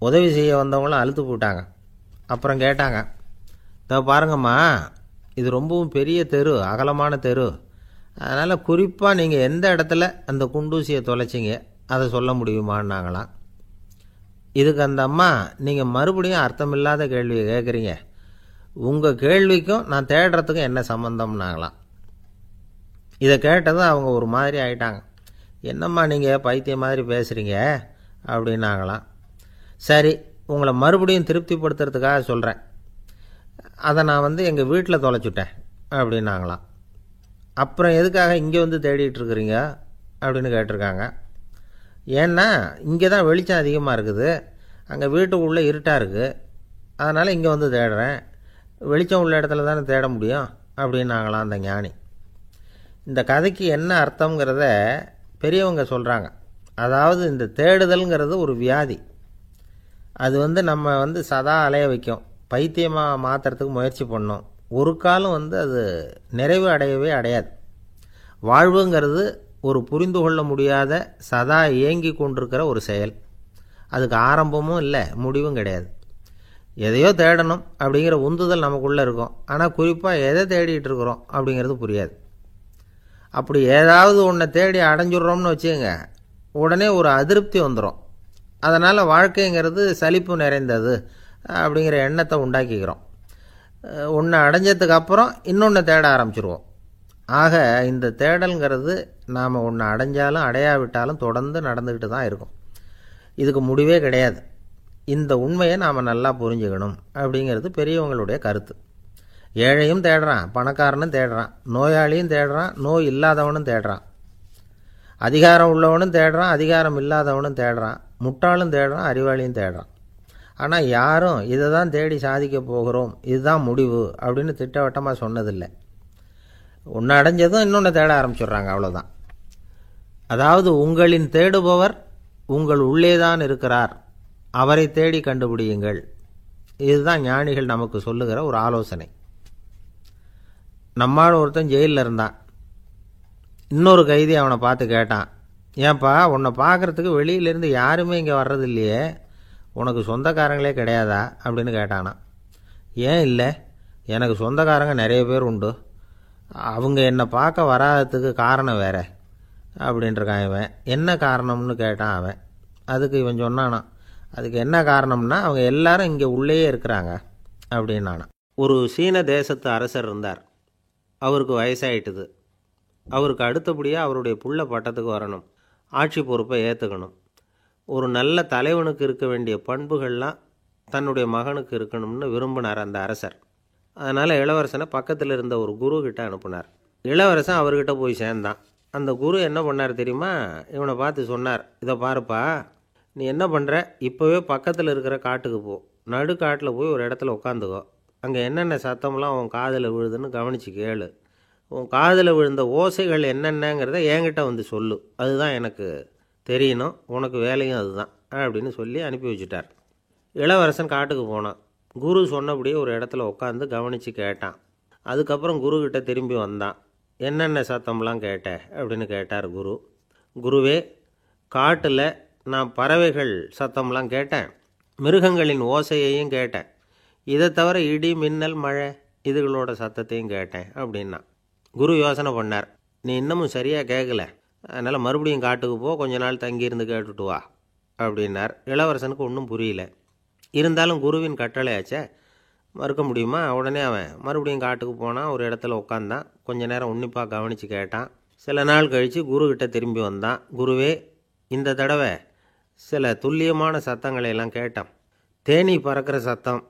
உதவி செய்ய வந்தவங்களும் அழுத்து போட்டாங்க. அப்புறம் கேட்டாங்க, இதோ பாருங்கம்மா, இது ரொம்பவும் பெரிய தெரு, அகலமான தெரு. அதனால் குறிப்பாக நீங்கள் எந்த இடத்துல அந்த குண்டூசியை தொலைச்சிங்க அதை சொல்ல முடியுமான்னாங்களாம். இதுக்கு அந்த அம்மா, நீங்கள் மறுபடியும் அர்த்தமில்லாத கேள்வியை கேட்குறீங்க, உங்கள் கேள்விக்கும் நான் தேடுறதுக்கும் என்ன சம்மந்தம்னாங்களாம். இதை கேட்டதும் அவங்க ஒரு மாதிரி ஆகிட்டாங்க. என்னம்மா நீங்கள் பைத்தியம் மாதிரி பேசுகிறீங்க அப்படின்னாங்களாம். சரி, உங்களை மறுபடியும் திருப்திப்படுத்துறதுக்காக சொல்கிறேன், அதை நான் எங்கள் வீட்டில் தொலைச்சுட்டேன் அப்படின்னாங்களாம். அப்புறம் எதுக்காக இங்கே தேடிட்டு இருக்கிறீங்க அப்படின்னு கேட்டிருக்காங்க. ஏன்னா இங்கே தான் வெளிச்சம் அதிகமாக இருக்குது, அங்கே வீட்டுக்குள்ளே இருட்டாக இருக்குது, அதனால் இங்கே தேடுறேன். வெளிச்சம் உள்ள இடத்துல தானே தேட முடியும் அப்படின்னாங்களாம் அந்த ஞானி. இந்த கதைக்கு என்ன அர்த்தங்கிறத பெரியவங்க சொல்கிறாங்க. அதாவது இந்த தேடுதல்ங்கிறது ஒரு வியாதி. அது நம்ம சதா அலைய வைக்கும், பைத்தியமாக மாற்றுறதுக்கு முயற்சி பண்ணோம். ஒரு காலம் அது நிறைவு அடையவே அடையாது. வாழ்வுங்கிறது ஒரு புரிந்து கொள்ள முடியாத சதா இயங்கி கொண்டிருக்கிற ஒரு செயல். அதுக்கு ஆரம்பமும் இல்லை, முடிவும் கிடையாது. எதையோ தேடணும் அப்படிங்கிற உந்துதல் நமக்குள்ளே இருக்கும், ஆனால் குறிப்பாக எதை தேடிட்டு இருக்கிறோம் அப்படிங்கிறது புரியாது. அப்படி ஏதாவது ஒன்றை தேடி அடைஞ்சிட்றோம்னு வச்சுக்கோங்க, உடனே ஒரு அதிருப்தி வந்துடும். அதனால் வாழ்க்கைங்கிறது சலிப்பு நிறைந்தது அப்படிங்கிற எண்ணத்தை உண்டாக்கிக்கிறோம். ஒன்று அடைஞ்சதுக்கு அப்புறம் இன்னொன்று தேட ஆரம்பிச்சிருவோம். ஆக இந்த தேடல்ங்கிறது நாம் ஒன்று அடைஞ்சாலும் அடையாவிட்டாலும் தொடர்ந்து நடந்துக்கிட்டு தான் இருக்கும். இதுக்கு முடிவே கிடையாது. இந்த உண்மையை நாம் நல்லா புரிஞ்சுக்கணும் அப்படிங்கிறது பெரியவங்களுடைய கருத்து. ஏழையும் தேடுறான், பணக்காரனும் தேடுறான், நோயாளியும் தேடுறான், நோய் இல்லாதவனும் தேடுறான், அதிகாரம் உள்ளவனும் தேடுறான், அதிகாரம் இல்லாதவனும் தேடுறான், முட்டாளும் தேடுறான், அறிவாளியும் தேடுறான். ஆனால் யாரும் இதை தான் தேடி சாதிக்க போகிறோம், இதுதான் முடிவு அப்படின்னு திட்டவட்டமாக சொன்னதில்லை. ஒன்று அடைஞ்சதும் இன்னொன்று தேட ஆரம்பிச்சிடுறாங்க, அவ்வளோதான். அதாவது உங்களின் தேடுபவர் உங்கள் உள்ளேதான் இருக்கிறார், அவரை தேடி கண்டுபிடியுங்கள். இதுதான் ஞானிகள் நமக்கு சொல்லுகிற ஒரு ஆலோசனை. நம்மால் ஒருத்தன் ஜெயிலில் இருந்தான். இன்னொரு கைதி அவனை பார்த்து கேட்டான், ஏன்பா உன்னை பார்க்குறதுக்கு வெளியிலேருந்து யாருமே இங்கே வர்றது இல்லையே, உனக்கு சொந்தக்காரங்களே கிடையாதா அப்படின்னு கேட்டானான். ஏன் இல்லை, எனக்கு சொந்தக்காரங்க நிறைய பேர் உண்டு, அவங்க என்னை பார்க்க வராததுக்கு காரணம் வேற அப்படின்ட்டுருக்கான் இவன். என்ன காரணம்னு கேட்டான் அவன். அதுக்கு இவன் சொன்னானா, அதுக்கு என்ன காரணம்னா அவங்க எல்லாரும் இங்கே உள்ளேயே இருக்கிறாங்க அப்படின்னானா. ஒரு சீன தேசத்து அரசர் இருந்தார். அவருக்கு வயசாயிட்டுது. அவருக்கு அடுத்தபடியாக அவருடைய புள்ள பட்டத்துக்கு வரணும், ஆட்சி பொறுப்பை ஏற்றுக்கணும். ஒரு நல்ல தலைவனுக்கு இருக்க வேண்டிய பண்புகள்லாம் தன்னுடைய மகனுக்கு இருக்கணும்னு விரும்பினார் அந்த அரசர். அதனால் இளவரசனை பக்கத்தில் இருந்த ஒரு குரு கிட்ட அனுப்புனார். இளவரசன் அவர்கிட்ட போய் சேர்ந்தான். அந்த குரு என்ன பண்ணார் தெரியுமா, இவனை பார்த்து சொன்னார், இதை பாருப்பா, நீ என்ன பண்ணுற, இப்போவே பக்கத்தில் இருக்கிற காட்டுக்கு போ, நடு காட்டில் போய் ஒரு இடத்துல உட்காந்துக்கோ, அங்கே என்னென்ன சத்தம்லாம் உன் காதில் விழுதுன்னு கவனித்து கேளு, உன் காதில் விழுந்த ஓசைகள் என்னென்னங்கிறத என்கிட்ட வந்து சொல்லு, அதுதான் எனக்கு தெரியணும், உனக்கு வேலையும் அதுதான் அப்படின்னு சொல்லி அனுப்பி வச்சுட்டார். இளவரசன் காட்டுக்கு போனான். குரு சொன்னபடியே ஒரு இடத்துல உட்காந்து கவனித்து கேட்டான். அதுக்கப்புறம் குருக்கிட்ட திரும்பி வந்தான். என்னென்ன சத்தம்லாம் கேட்ட அப்படின்னு கேட்டார் குரு. குருவே, காட்டில் நான் பறவைகள் சத்தம்லாம் கேட்டேன், மிருகங்களின் ஓசையையும் கேட்டேன், இதை தவிர இடி மின்னல் மழை இதுகளோட சத்தத்தையும் கேட்டேன் அப்படின்னா. குரு யோசனை பண்ணார், நீ இன்னமும் சரியாக கேட்கல, அதனால் மறுபடியும் காட்டுக்கு போ, கொஞ்ச நாள் தங்கியிருந்து கேட்டுட்டு வா அப்படின்னார். இளவரசனுக்கு ஒன்றும் புரியல. இருந்தாலும் குருவின் கட்டளையாச்சே, மறுக்க முடியுமா? உடனே அவன் மறுபடியும் காட்டுக்கு போனான். ஒரு இடத்துல உட்காந்தான். கொஞ்ச நேரம் உன்னிப்பாக கவனித்து கேட்டான். சில நாள் கழித்து குருக்கிட்ட திரும்பி வந்தான். குருவே, இந்த தடவை சில துல்லியமான சத்தங்களை எல்லாம் கேட்டான். தேனீ பறக்கிற சத்தம்,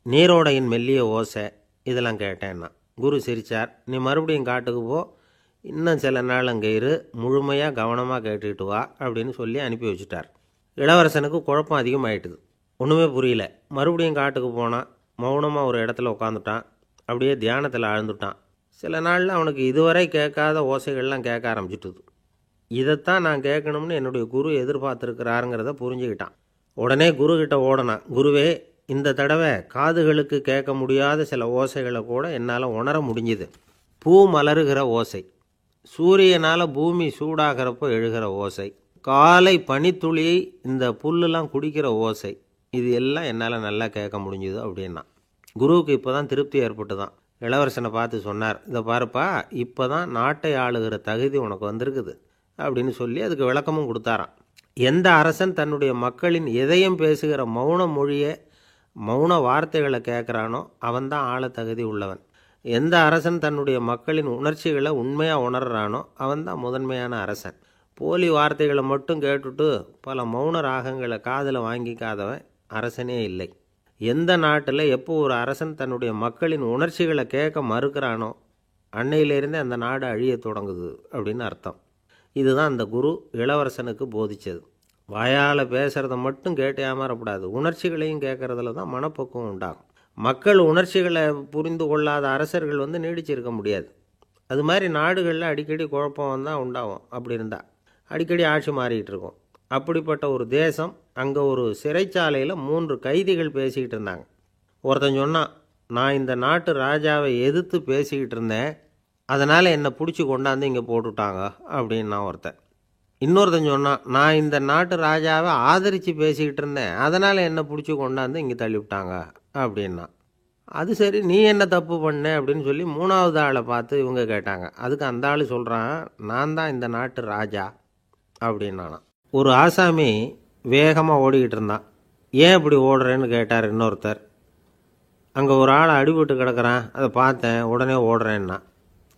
நீரோடையின் மெல்லிய ஓசை, இதெல்லாம் கேட்டேன்னா. குரு சிரித்தார். நீ மறுபடியும் காட்டுக்கு போ, இன்னும் சில நாள் அங்கே இரு, முழுமையாக கவனமாக கேட்டுக்கிட்டு வா அப்படின்னு சொல்லி அனுப்பி வச்சுட்டார். இளவரசனுக்கு குழப்பம் அதிகமாயிட்டுது. ஒன்றுமே புரியல. மறுபடியும் காட்டுக்கு போனான். மௌனமாக ஒரு இடத்துல உட்காந்துட்டான். அப்படியே தியானத்தில் ஆழ்ந்துட்டான். சில நாளில் அவனுக்கு இதுவரை கேட்காத ஓசைகள்லாம் கேட்க ஆரம்பிச்சிட்டுது. இதைத்தான் நான் கேட்கணும்னு என்னுடைய குரு எதிர்பார்த்துருக்கிறாருங்கிறத புரிஞ்சுக்கிட்டான். உடனே குருக்கிட்ட ஓடனான். குருவே, இந்த தடவை காதுகளுக்கு கேட்க முடியாத சில ஓசைகளை கூட என்னால் உணர முடிஞ்சுது. பூ மலருகிற ஓசை, சூரியனால் பூமி சூடாகிறப்போ எழுகிற ஓசை, காலை பனித்துளியை இந்த புல்லுலாம் குடிக்கிற ஓசை, இது எல்லாம் என்னால் நல்லா கேட்க முடிஞ்சுது அப்படின்னா. குருவுக்கு இப்போ தான் திருப்தி ஏற்பட்டு தான். இளவரசனை பார்த்து சொன்னார், இதை பாருப்பா, இப்போ தான் நாட்டை ஆளுகிற தகுதி உனக்கு வந்திருக்குது அப்படின்னு சொல்லி அதுக்கு விளக்கமும் கொடுத்தாராம். எந்த அரசன் தன்னுடைய மக்களின் எதையும் பேசுகிற மௌன மொழியை, மௌன வார்த்தைகளை கேட்குறானோ அவன்தான் ஆள தகுதி உள்ளவன். எந்த அரசன் தன்னுடைய மக்களின் உணர்ச்சிகளை உண்மையாக உணர்றானோ அவன்தான் முதன்மையான அரசன். போலி வார்த்தைகளை மட்டும் கேட்டுட்டு பல மௌன ராகங்களை காதில் வாங்கிக்காதவன் அரசனே இல்லை. எந்த நாட்டில் எப்போ ஒரு அரசன் தன்னுடைய மக்களின் உணர்ச்சிகளை கேட்க மறுக்கிறானோ அன்னையிலேருந்தே அந்த நாடு அழிய தொடங்குது அப்படின்னு அர்த்தம். இதுதான் அந்த குரு இளவரசனுக்கு போதித்தது. வாயால் பேசுகிறத மட்டும் கேட்டு ஏமாறக்கூடாது, உணர்ச்சிகளையும் கேட்குறதுல தான் மனப்பக்குவம் உண்டாகும். மக்கள் உணர்ச்சிகளை புரிந்து கொள்ளாத அரசர்கள் நீடிச்சிருக்க முடியாது. அது மாதிரி நாடுகளில் அடிக்கடி குழப்பம் வந்தால் உண்டாகும். அப்படி இருந்தால் அடிக்கடி ஆட்சி மாறிக்கிட்டு இருக்கும். அப்படிப்பட்ட ஒரு தேசம், அங்கே ஒரு சிறைச்சாலையில் 3 கைதிகள் பேசிக்கிட்டு இருந்தாங்க. ஒருத்தன் சொன்னான், நான் இந்த நாட்டு ராஜாவை எதிர்த்து பேசிக்கிட்டு இருந்தேன், அதனால் என்னை பிடிச்சி கொண்டாந்து இங்கே போட்டுட்டாங்க அப்படின்னா ஒருத்தன். இன்னொருத்தன் சொன்னான், நான் இந்த நாட்டு ராஜாவை ஆதரித்து பேசிக்கிட்டு இருந்தேன், அதனால் என்னை பிடிச்சி கொண்டாந்து இங்கே தள்ளிவிட்டாங்க அப்படின்னா. அது சரி, நீ என்ன தப்பு பண்ண அப்படின்னு சொல்லி 3வது ஆளை பார்த்து இவங்க கேட்டாங்க. அதுக்கு அந்த ஆள் சொல்கிறான், நான் தான் இந்த நாட்டு ராஜா அப்படின்னானா. ஒரு ஆசாமி வேகமாக ஓடிக்கிட்டு இருந்தான். ஏன் இப்படி ஓடுறேன்னு கேட்டார் இன்னொருத்தர். அங்கே ஒரு ஆள் அடிபட்டு கிடக்கிறான், அதை பார்த்தேன், உடனே ஓடுறேன்னா.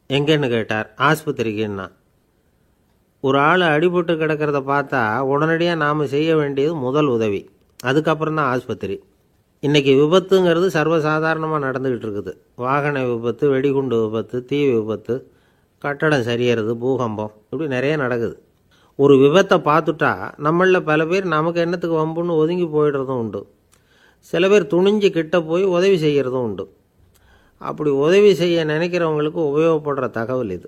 எங்கேன்னு கேட்டார். ஆஸ்பத்திரிக்குன்னா. ஒரு ஆள் அடிபட்டு கிடக்கிறத பார்த்தா உடனடியாக நாம் செய்ய வேண்டியது முதல் உதவி, அதுக்கப்புறம் தான் ஆஸ்பத்திரி. இன்றைக்கி விபத்துங்கிறது சர்வசாதாரணமாக நடந்துக்கிட்டு இருக்குது. வாகன விபத்து, வெடிகுண்டு விபத்து, தீ விபத்து, கட்டடம் சரியறது, பூகம்பம், இப்படி நிறைய நடக்குது. ஒரு விபத்தை பார்த்துட்டா நம்மளில் பல பேர் நமக்கு என்னத்துக்கு வம்புன்னு ஒதுங்கி போயிடுறதும் உண்டு. சில பேர் துணிஞ்சு கிட்ட போய் உதவி செய்கிறதும் உண்டு. அப்படி உதவி செய்ய நினைக்கிறவங்களுக்கு உபயோகப்படுற தகவல் இது.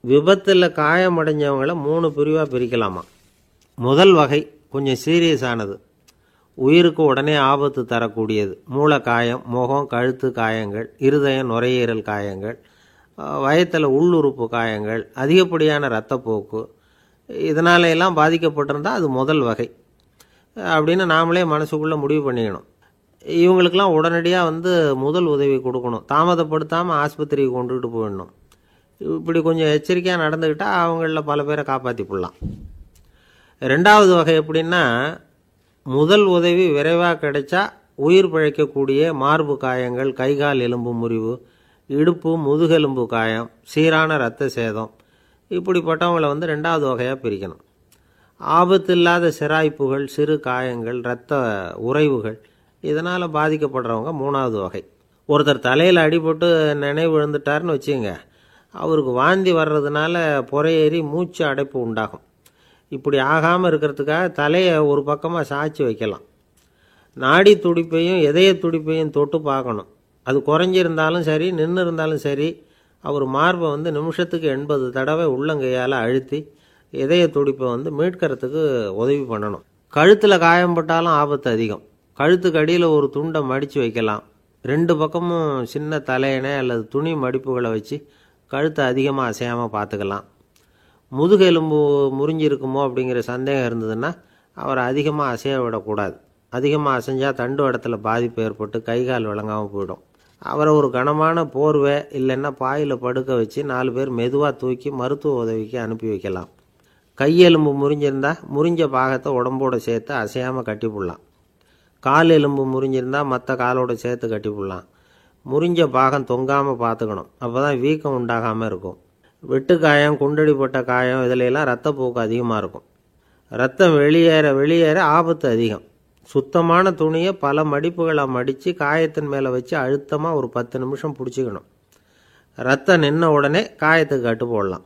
விபத்தில் காயமடைஞ்சவங்களை 3 பிரிவாக பிரிக்கலாமா. முதல் வகை கொஞ்சம் சீரியஸானது, உயிருக்கு உடனே ஆபத்து தரக்கூடியது. மூளை காயம், முகம், கழுத்து காயங்கள், இருதயம், நுரையீரல் காயங்கள், வயத்தில் உள்ளுறுப்பு காயங்கள், அதிகப்படியான இரத்தப்போக்கு, இதனால எல்லாம் பாதிக்கப்பட்டிருந்தால் அது முதல் வகை அப்படின்னு நாமளே மனசுக்குள்ளே முடிவு பண்ணிக்கணும். இவங்களுக்கெல்லாம் உடனடியாக முதல் உதவி கொடுக்கணும். தாமதப்படுத்தாமல் ஆஸ்பத்திரிக்கு கொண்டுகிட்டு போயிடணும். இப்படி கொஞ்சம் எச்சரிக்கையாக நடந்துக்கிட்டால் அவங்களில் பல பேரை காப்பாற்றி போடலாம். ரெண்டாவது வகை எப்படின்னா, முதல் உதவி விரைவாக கிடைச்சா உயிர் பிழைக்கக்கூடிய மார்பு காயங்கள், கைகால் எலும்பு முறிவு, இடுப்பு முதுகெலும்பு காயம், சீரான இரத்த சேதம், இப்படிப்பட்டவங்களை ரெண்டாவது வகையாக பிரிக்கணும். ஆபத்து இல்லாத சிராய்ப்புகள், சிறு காயங்கள், இரத்த உறைவுகள், இதனால் பாதிக்கப்படுறவங்க மூணாவது வகை. ஒருத்தர் தலையில் அடிபட்டு நினைவு விழுந்துட்டார்னு வச்சுங்க, அவருக்கு வாந்தி வர்றதுனால புறையேறி மூச்சு அடைப்பு உண்டாகும். இப்படி ஆகாமல் இருக்கிறதுக்காக தலையை ஒரு பக்கமாக சாய்ச்சி வைக்கலாம். நாடி துடிப்பையும் இதய துடிப்பையும் தொட்டு பார்க்கணும். அது குறைஞ்சிருந்தாலும் சரி, நின்று இருந்தாலும் சரி, அவர் மார்பை நிமிஷத்துக்கு 80 தடவை உள்ளங்கையால் அழுத்தி இதய துடிப்பை மீட்கிறதுக்கு உதவி பண்ணணும். கழுத்தில் காயம்பட்டாலும் ஆபத்து அதிகம். கழுத்துக்கு அடியில் ஒரு துண்டை மடித்து வைக்கலாம். 2 பக்கமும் சின்ன தலையணை அல்லது துணி மடிப்புகளை வச்சு கழுத்தை அதிகமாக அசையாமல் பார்த்துக்கலாம். முதுகெலும்பு முறிஞ்சிருக்குமோ அப்படிங்கிற சந்தேகம் இருந்ததுன்னா அவரை அதிகமாக அசைய விடக்கூடாது. அதிகமாக அசைஞ்சால் தண்டு இடத்துல பாதிப்பு ஏற்பட்டு கைகால் விளங்காமல் போயிடும். அவரை ஒரு கனமான போர்வை இல்லைன்னா பாயில் படுக்க வச்சு 4 பேர் மெதுவாக தூக்கி மருத்துவ உதவிக்கு அனுப்பி வைக்கலாம். கையெலும்பு முறிஞ்சிருந்தால் முறிஞ்ச பாகத்தை உடம்போடு சேர்த்து அசையாமல் கட்டிப்புடலாம். கால் எலும்பு முறிஞ்சிருந்தால் மற்ற காலோடு சேர்த்து கட்டிப்புடலாம். முறிஞ்ச பாகம் தொங்காமல் பார்த்துக்கணும். அப்போ தான் வீக்கம் உண்டாகாமல் இருக்கும். வெட்டு காயம், குண்டடிப்பட்ட காயம், இதிலெல்லாம் ரத்தப்போக்கு அதிகமாக இருக்கும். ரத்தம் வெளியேற ஆபத்து அதிகம். சுத்தமான துணியை பல மடிப்புகளை மடித்து காயத்தின் மேலே வச்சு அழுத்தமாக ஒரு 10 நிமிஷம் பிடிச்சிக்கணும். ரத்தம் நின்ன உடனே காயத்துக்கு கட்டு போடலாம்.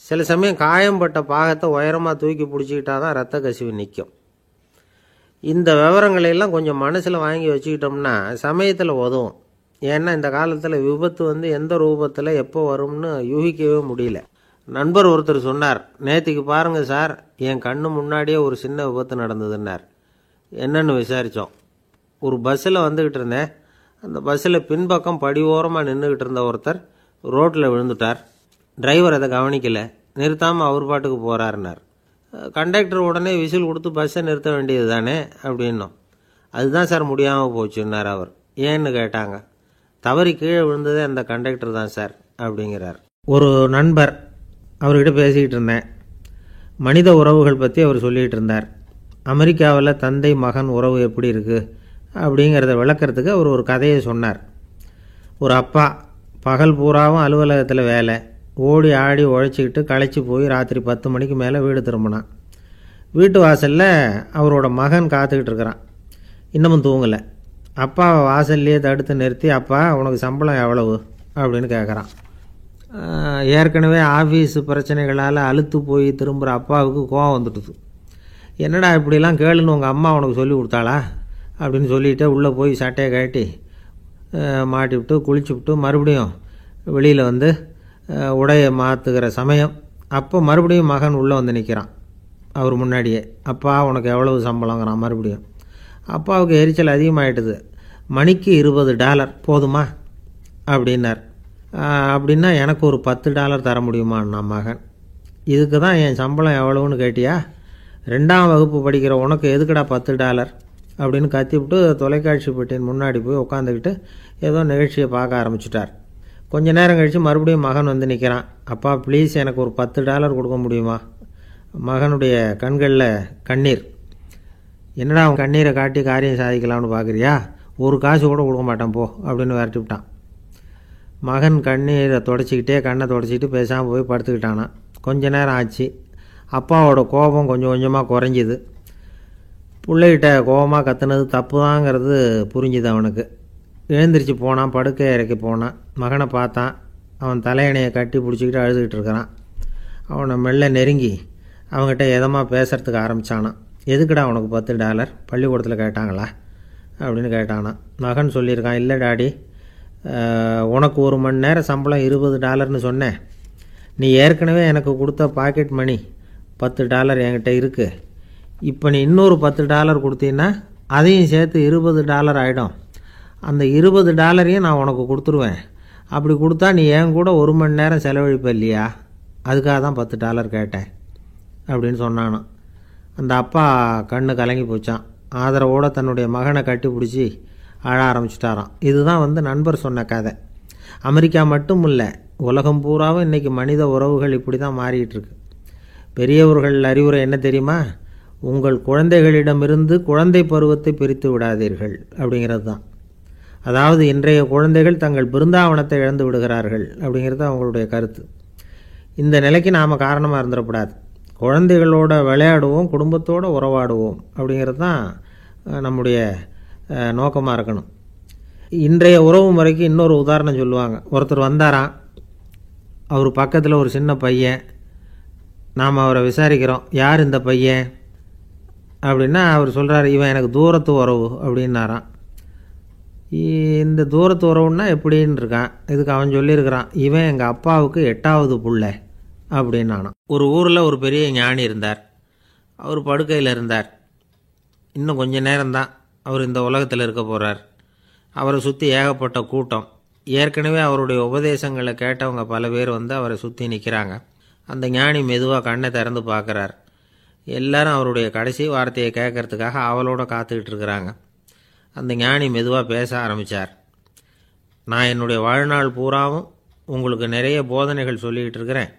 சில சமயம் காயம்பட்ட பாகத்தை உயரமாக தூக்கி பிடிச்சிக்கிட்டா தான் ரத்த கசிவு நிற்கும். இந்த விவரங்களையெல்லாம் கொஞ்சம் மனசில் வாங்கி வச்சுக்கிட்டோம்னா சமயத்தில் உதவும். ஏன்னா இந்த காலத்தில் விபத்து எந்த ரூபத்தில் எப்போ வரும்னு யூகிக்கவே முடியல. நண்பர் ஒருத்தர் சொன்னார், நேற்றுக்கு பாருங்கள் சார், என் கண்ணு முன்னாடியே ஒரு சின்ன விபத்து நடந்ததுன்னார். என்னன்னு விசாரித்தோம். ஒரு பஸ்ஸில் வந்துக்கிட்டு இருந்தேன். அந்த பஸ்ஸில் பின்பக்கம் படி ஓரமாக நின்றுக்கிட்டு இருந்த ஒருத்தர் ரோட்டில் விழுந்துட்டார். டிரைவர் அதை கவனிக்கலை, நிறுத்தாமல் அவர் பாட்டுக்கு போகிறாருன்னார். கண்டக்டர் உடனே விசில் கொடுத்து பஸ்ஸை நிறுத்த வேண்டியது தானே அப்படின்னோம். அதுதான் சார் முடியாமல் போச்சுன்னார் அவர். ஏன்னு கேட்டாங்க. தவறி கீழே விழுந்ததே அந்த கண்டக்டர் தான் சார் அப்படிங்கிறார். ஒரு நண்பர், அவர்கிட்ட பேசிக்கிட்டு இருந்தேன். மனித உறவுகள் பற்றி அவர் சொல்லிகிட்டு இருந்தார். அமெரிக்காவில் தந்தை மகன் உறவு எப்படி இருக்குது அப்படிங்கிறத விளக்கிறதுக்கு அவர் ஒரு கதையை சொன்னார். ஒரு அப்பா பகல் பூராவும் அலுவலகத்தில் வேலை, ஓடி ஆடி உழைச்சிக்கிட்டு களைச்சி போய் ராத்திரி 10 மணிக்கு மேலே வீடு திரும்பினான். வீட்டு வாசலில் அவரோட மகன் காத்துக்கிட்டு இருக்கிறான். இன்னமும் தூங்கலை. அப்பாவை வாசல்லையே தடுத்து நிறுத்தி, அப்பா உனக்கு சம்பளம் எவ்வளவு அப்படின்னு கேட்குறான். ஏற்கனவே ஆஃபீஸு பிரச்சனைகளால் அலுத்து போய் திரும்புகிற அப்பாவுக்கு கோவம் வந்துடுது. என்னடா இப்படிலாம் கேளுன்னு உங்கள் அம்மா உனக்கு சொல்லி கொடுத்தாளா அப்படின்னு சொல்லிவிட்டு உள்ளே போய் சட்டையை கட்டி மாட்டிவிட்டு குளிச்சுவிட்டு மறுபடியும் வெளியில் உடையை மாற்றுகிற சமயம் அப்போ மறுபடியும் மகன் உள்ளே நிற்கிறான் அவர் முன்னாடியே. அப்பா உனக்கு எவ்வளவு சம்பளங்கிறான் மறுபடியும். அப்பாவுக்கு எரிச்சல் அதிகமாகிட்டுது. மணிக்கு $20 போதுமா அப்படின்னார். அப்படின்னா எனக்கு ஒரு $10 தர முடியுமான்னா மகன். இதுக்கு தான் என் சம்பளம் எவ்வளவுன்னு கேட்டியா? 2ஆம் வகுப்பு படிக்கிற உனக்கு எதுக்குடா $10 அப்படின்னு கத்திவிட்டு தொலைக்காட்சி பெட்டியின் முன்னாடி போய் உட்காந்துக்கிட்டு ஏதோ நிகழ்ச்சியை பார்க்க ஆரம்பிச்சிட்டார். கொஞ்ச நேரம் கழித்து மறுபடியும் மகன் நிற்கிறான். அப்பா ப்ளீஸ் எனக்கு ஒரு $10 கொடுக்க முடியுமா? மகனுடைய கண்களில் கண்ணீர். என்னடா அவன் கண்ணீரை காட்டி காரியம் சாதிக்கலாம்னு பார்க்குறியா? ஒரு காசு கூட கொடுக்க மாட்டான் போ அப்படின்னு விரட்டி விட்டான். மகன் கண்ணீரை தொடச்சிக்கிட்டே கண்ணை தொடச்சிக்கிட்டு பேசாமல் போய் படுத்துக்கிட்டானான். கொஞ்ச நேரம் ஆச்சு. அப்பாவோட கோபம் கொஞ்சம் கொஞ்சமாக குறைஞ்சிது. பிள்ளைகிட்ட கோபமாக கத்துனது தப்பு தாங்கிறது புரிஞ்சுது அவனுக்கு. எழுந்திரிச்சு போனான், படுக்கை இறக்கி போனான். மகனை பார்த்தான். அவன் தலையணையை கட்டி பிடிச்சிக்கிட்டு அழுதுகிட்டு இருக்கிறான். அவனை மெல்ல நெருங்கி அவங்ககிட்ட எதமாக பேசுகிறதுக்கு ஆரம்பித்தானான். எதுக்குடா உனக்கு $10 பள்ளிக்கூடத்தில் கேட்டாங்களா அப்படின்னு கேட்டானான். மகன் சொல்லியிருக்கான், இல்லை டாடி, உனக்கு 1 மணி நேரம் சம்பளம் $20ன்னு சொன்னேன். நீ ஏற்கனவே எனக்கு கொடுத்த பாக்கெட் மணி $10 என்கிட்ட இருக்குது. இப்போ நீ இன்னொரு $10 கொடுத்தீங்கன்னா அதையும் சேர்த்து $20 ஆகிடும். அந்த $20 நான் உனக்கு கொடுத்துருவேன். அப்படி கொடுத்தா நீ என் கூட 1 மணி நேரம் செலவழிப்ப இல்லையா? அதுக்காக தான் $10 கேட்டேன் அப்படின்னு சொன்னானான். அந்த அப்பா கண்ணு கலங்கி போச்சான். ஆதரவோடு தன்னுடைய மகனை கட்டி பிடிச்சி அழ ஆரம்பிச்சிட்டாராம். இதுதான் நண்பர் சொன்ன கதை. அமெரிக்கா மட்டும் இல்லை, உலகம் பூராவும் இன்றைக்கி மனித உறவுகள் இப்படி தான் மாறிட்டு இருக்கு. பெரியவர்கள் அறிவுரை என்ன தெரியுமா? உங்கள் குழந்தைகளிடமிருந்து குழந்தை பருவத்தை பிரித்து விடாதீர்கள் அப்படிங்கிறது தான். அதாவது இன்றைய குழந்தைகள் தங்கள் பிருந்தாவனத்தை இழந்து விடுகிறார்கள் அப்படிங்கிறது அவங்களுடைய கருத்து. இந்த நிலைக்கு நாம் காரணமாக இருந்துடக்கூடாது. குழந்தைகளோட விளையாடுவோம், குடும்பத்தோடு உறவாடுவோம் அப்படிங்கிறது தான் நம்முடைய நோக்கமாக இருக்கணும். இன்றைய உறவு முறைக்கு இன்னொரு உதாரணம் சொல்லுவாங்க. ஒருத்தர் வந்தாராம், அவர் பக்கத்தில் ஒரு சின்ன பையன். நாம் அவரை விசாரிக்கிறோம், யார் இந்த பையன் அப்படின்னா அவர் சொல்கிறார், இவன் எனக்கு தூரத்து உறவு அப்படின்னாராம். இந்த தூரத்து உறவுன்னா எப்படின்னு இருக்கான். இதுக்கு அவன் சொல்லியிருக்கிறான், இவன் எங்கள் அப்பாவுக்கு 8வது புள்ள அப்படின்னானான். ஒரு ஊரில் ஒரு பெரிய ஞானி இருந்தார். அவர் படுக்கையில் இருந்தார். இன்னும் கொஞ்ச நேரம்தான் அவர் இந்த உலகத்தில் இருக்க போகிறார். அவரை சுற்றி ஏகப்பட்ட கூட்டம். ஏற்கனவே அவருடைய உபதேசங்களை கேட்டவங்க பல பேர் அவரை சுற்றி நிற்கிறாங்க. அந்த ஞானி மெதுவாக கண்ணை திறந்து பார்க்குறார். எல்லாரும் அவருடைய கடைசி வார்த்தையை கேட்கறதுக்காக அவளோட காத்துக்கிட்டு இருக்கிறாங்க. அந்த ஞானி மெதுவாக பேச ஆரம்பித்தார். நான் என்னுடைய வாழ்நாள் பூராவும் உங்களுக்கு நிறைய போதனைகள் சொல்லிக்கிட்டு இருக்கிறேன்.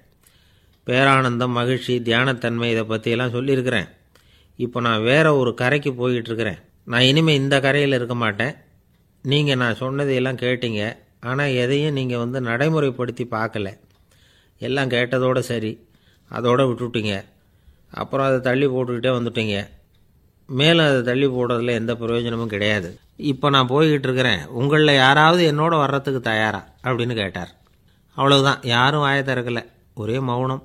பேரானந்தம், மகிழ்ச்சி, தியானத்தன்மை, இதை பற்றியெல்லாம் சொல்லியிருக்கிறேன். இப்போ நான் வேறு ஒரு கரைக்கு போய்கிட்டுருக்கிறேன். நான் இனிமேல் இந்த கரையில் இருக்க மாட்டேன். நீங்கள் நான் சொன்னதையெல்லாம் கேட்டீங்க, ஆனால் எதையும் நீங்கள் நடைமுறைப்படுத்தி பார்க்கல. எல்லாம் கேட்டதோடு சரி, அதோடு விட்டுவிட்டீங்க. அப்புறம் அதை தள்ளி போட்டுக்கிட்டே வந்துட்டீங்க. மேலும் அதை தள்ளி போடுறதுல எந்த பிரயோஜனமும் கிடையாது. இப்போ நான் போய்கிட்டு இருக்கிறேன், உங்களில் யாராவது என்னோட வர்றதுக்கு தயாரா அப்படின்னு கேட்டார். அவ்வளவுதான். யாரும் வாயை திறக்கலை. ஒரே மௌனம்,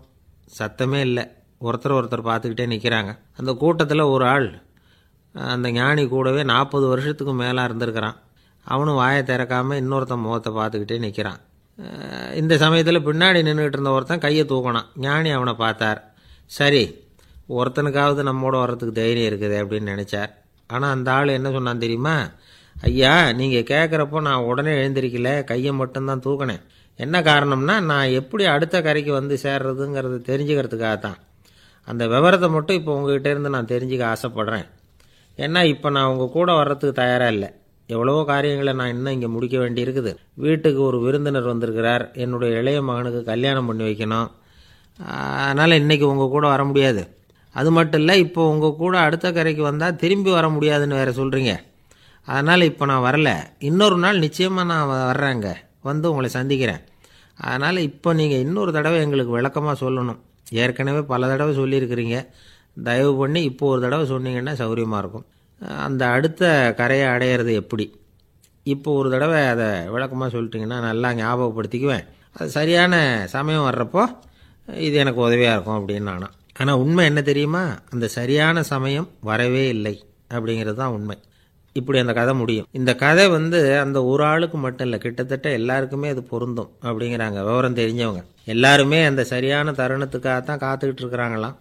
சத்தமே இல்லை. ஒருத்தர் பார்த்துக்கிட்டே நிற்கிறாங்க. அந்த கூட்டத்தில் ஒரு ஆள் அந்த ஞானி கூடவே 40 வருஷத்துக்கு மேலே இருந்திருக்கிறான். அவனும் வாயை திறக்காமல் இன்னொருத்தன் முகத்தை பார்த்துக்கிட்டே நிற்கிறான். இந்த சமயத்தில் பின்னாடி நின்றுக்கிட்டு இருந்த ஒருத்தன் கையை தூக்கினான். ஞானி அவனை பார்த்தார். சரி, ஒருத்தனுக்காவது நம்மோட வர்றதுக்கு தைரியம் இருக்குது அப்படின்னு நினச்சார். ஆனால் அந்த ஆள் என்ன சொன்னான் தெரியுமா? ஐயா, நீங்கள் கேட்குறப்போ நான் உடனே எழுந்திருக்கல, கையை மட்டும்தான் தூக்கினேன். என்ன காரணம்னா, நான் எப்படி அடுத்த கரைக்கு சேர்றதுங்கிறது தெரிஞ்சுக்கிறதுக்காகத்தான். அந்த விவரத்தை மட்டும் இப்போ உங்ககிட்ட இருந்து நான் தெரிஞ்சுக்க ஆசைப்பட்றேன். ஏன்னா இப்போ நான் உங்கள் கூட வர்றதுக்கு தயாராக இல்லை. எவ்வளவோ காரியங்களை நான் இன்னும் இங்கே முடிக்க வேண்டி இருக்குது. வீட்டுக்கு ஒரு விருந்தினர் வந்திருக்கிறார். என்னுடைய இளைய மகனுக்கு கல்யாணம் பண்ணி வைக்கணும். அதனால் இன்றைக்கி உங்கள் கூட வர முடியாது. அது மட்டும் இல்லை, இப்போ உங்கள் கூட அடுத்த கரைக்கு வந்தால் திரும்பி வர முடியாதுன்னு வேறு சொல்கிறீங்க. அதனால் இப்போ நான் வரல. இன்னொரு நாள் நிச்சயமாக நான் வர்றேங்க, உங்களை சந்திக்கிறேன். அதனால் இப்போ நீங்கள் இன்னொரு தடவை எங்களுக்கு விளக்கமாக சொல்லணும். ஏற்கனவே பல தடவை சொல்லியிருக்கிறீங்க. தயவு பண்ணி இப்போ ஒரு தடவை சொன்னீங்கன்னா சௌகரியமாக இருக்கும். அந்த அடுத்த கரையை அடையிறது எப்படி? இப்போ ஒரு தடவை அதை விளக்கமாக சொல்லிட்டிங்கன்னா நல்லா ஞாபகப்படுத்திக்குவேன். அது சரியான சமயம் வர்றப்போ இது எனக்கு உதவியாக இருக்கும் அப்படின்னு நானா. ஆனால் உண்மை என்ன தெரியுமா? அந்த சரியான சமயம் வரவே இல்லை அப்படிங்கிறது தான் உண்மை. இப்படி அந்த கதை முடியும். இந்த கதை அந்த ஒரு ஆளுக்கு மட்டும் இல்லை, கிட்டத்தட்ட எல்லாருக்குமே அது பொருந்தும் அப்படிங்கிறாங்க விவரம் தெரிஞ்சவங்க. எல்லாருமே அந்த சரியான தருணத்துக்காகத்தான் காத்துக்கிட்டு இருக்கிறாங்களாம்.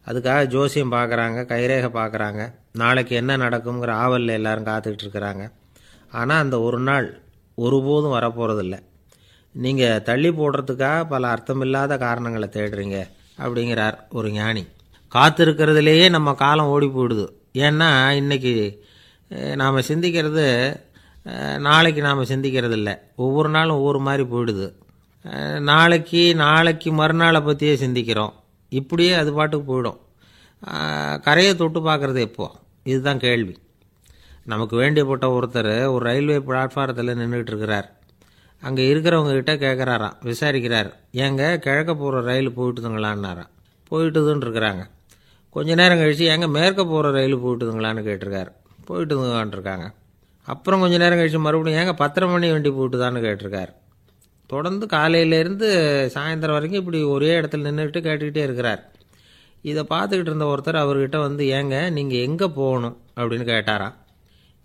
அதுக்காக ஜோசியம் பார்க்குறாங்க, கைரேகை பார்க்குறாங்க, நாளைக்கு என்ன நடக்குங்கிற ஆவலில் எல்லாரும் காத்துக்கிட்டு இருக்கிறாங்க. ஆனால் அந்த ஒரு நாள் ஒருபோதும் வரப்போகிறதில்ல. நீங்கள் தள்ளி போடுறதுக்காக பல அர்த்தமில்லாத காரணங்களை தேடுறீங்க அப்படிங்கிறார் ஒரு ஞானி. காத்திருக்கிறதுலேயே நம்ம காலம் ஓடி போயிடுது. ஏன்னா இன்றைக்கி நாம் சிந்திக்கிறது நாளைக்கு நாம் சிந்திக்கிறது இல்லை. ஒவ்வொரு நாளும் ஒவ்வொரு மாதிரி போயிடுது. நாளைக்கு மறுநாளை பற்றியே சிந்திக்கிறோம். இப்படியே அது பாட்டுக்கு போயிடும். கரையை தொட்டு பார்க்குறது எப்போ? இதுதான் கேள்வி. நமக்கு வேண்டியப்பட்ட ஒருத்தர் ஒரு ரயில்வே பிளாட்ஃபாரத்தில் நின்றுட்டு இருக்கிறார். அங்கே இருக்கிறவங்ககிட்ட கேட்குறாராம், விசாரிக்கிறார். ஏங்க கிழக்க போகிற ரயில் போயிட்டுதுங்களான்னாராம். போயிட்டுதுன்னு இருக்கிறாங்க. கொஞ்ச நேரம் கழித்து ஏங்க மேற்க போகிற ரயில் போயிட்டுதுங்களான்னு கேட்டிருக்காரு. போயிட்டுதுங்களான்ட்ருக்காங்க. அப்புறம் கொஞ்சம் நேரம் கழித்து மறுபடியும் ஏங்க 10:30 மணி வண்டி போட்டுதான்னு கேட்டிருக்காரு. தொடர்ந்து காலையிலேருந்து சாயந்தரம் வரைக்கும் இப்படி ஒரே இடத்துல நின்றுட்டு கேட்டுக்கிட்டே இருக்கிறார். இதை பார்த்துக்கிட்டு இருந்த ஒருத்தர் அவர்கிட்ட வந்து, ஏங்க நீங்கள் எங்கே போகணும் அப்படின்னு கேட்டாராம்.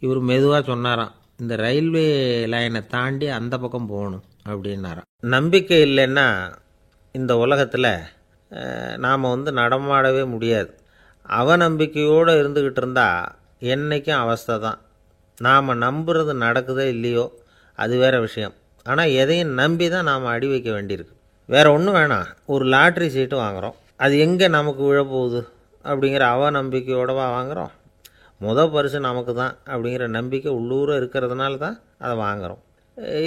இவர் மெதுவாக சொன்னாராம், இந்த ரயில்வே லைனை தாண்டி அந்த பக்கம் போகணும் அப்படின்னாராம். நம்பிக்கை இல்லைன்னா இந்த உலகத்தில் நாம் நடமாடவே முடியாது. அவநம்பிக்கையோடு இருந்துக்கிட்டு இருந்தால் என்றைக்கும் அவஸ்தை தான். நாம் நம்புறது நடக்குதோ இல்லையோ அது வேறு விஷயம். ஆனால் எதையும் நம்பி தான் நாம் அடி வைக்க வேண்டியிருக்கு. வேறு ஒன்றும் வேணாம், ஒரு லாட்ரி சீட்டு வாங்குகிறோம், அது எங்கே நமக்கு விழப்போகுது அப்படிங்கிற அவநம்பிக்கையோடவா வாங்குகிறோம்? பரிசு நமக்கு தான் அப்படிங்கிற நம்பிக்கை உள்ளூர இருக்கிறதுனால தான் அதை வாங்குகிறோம்.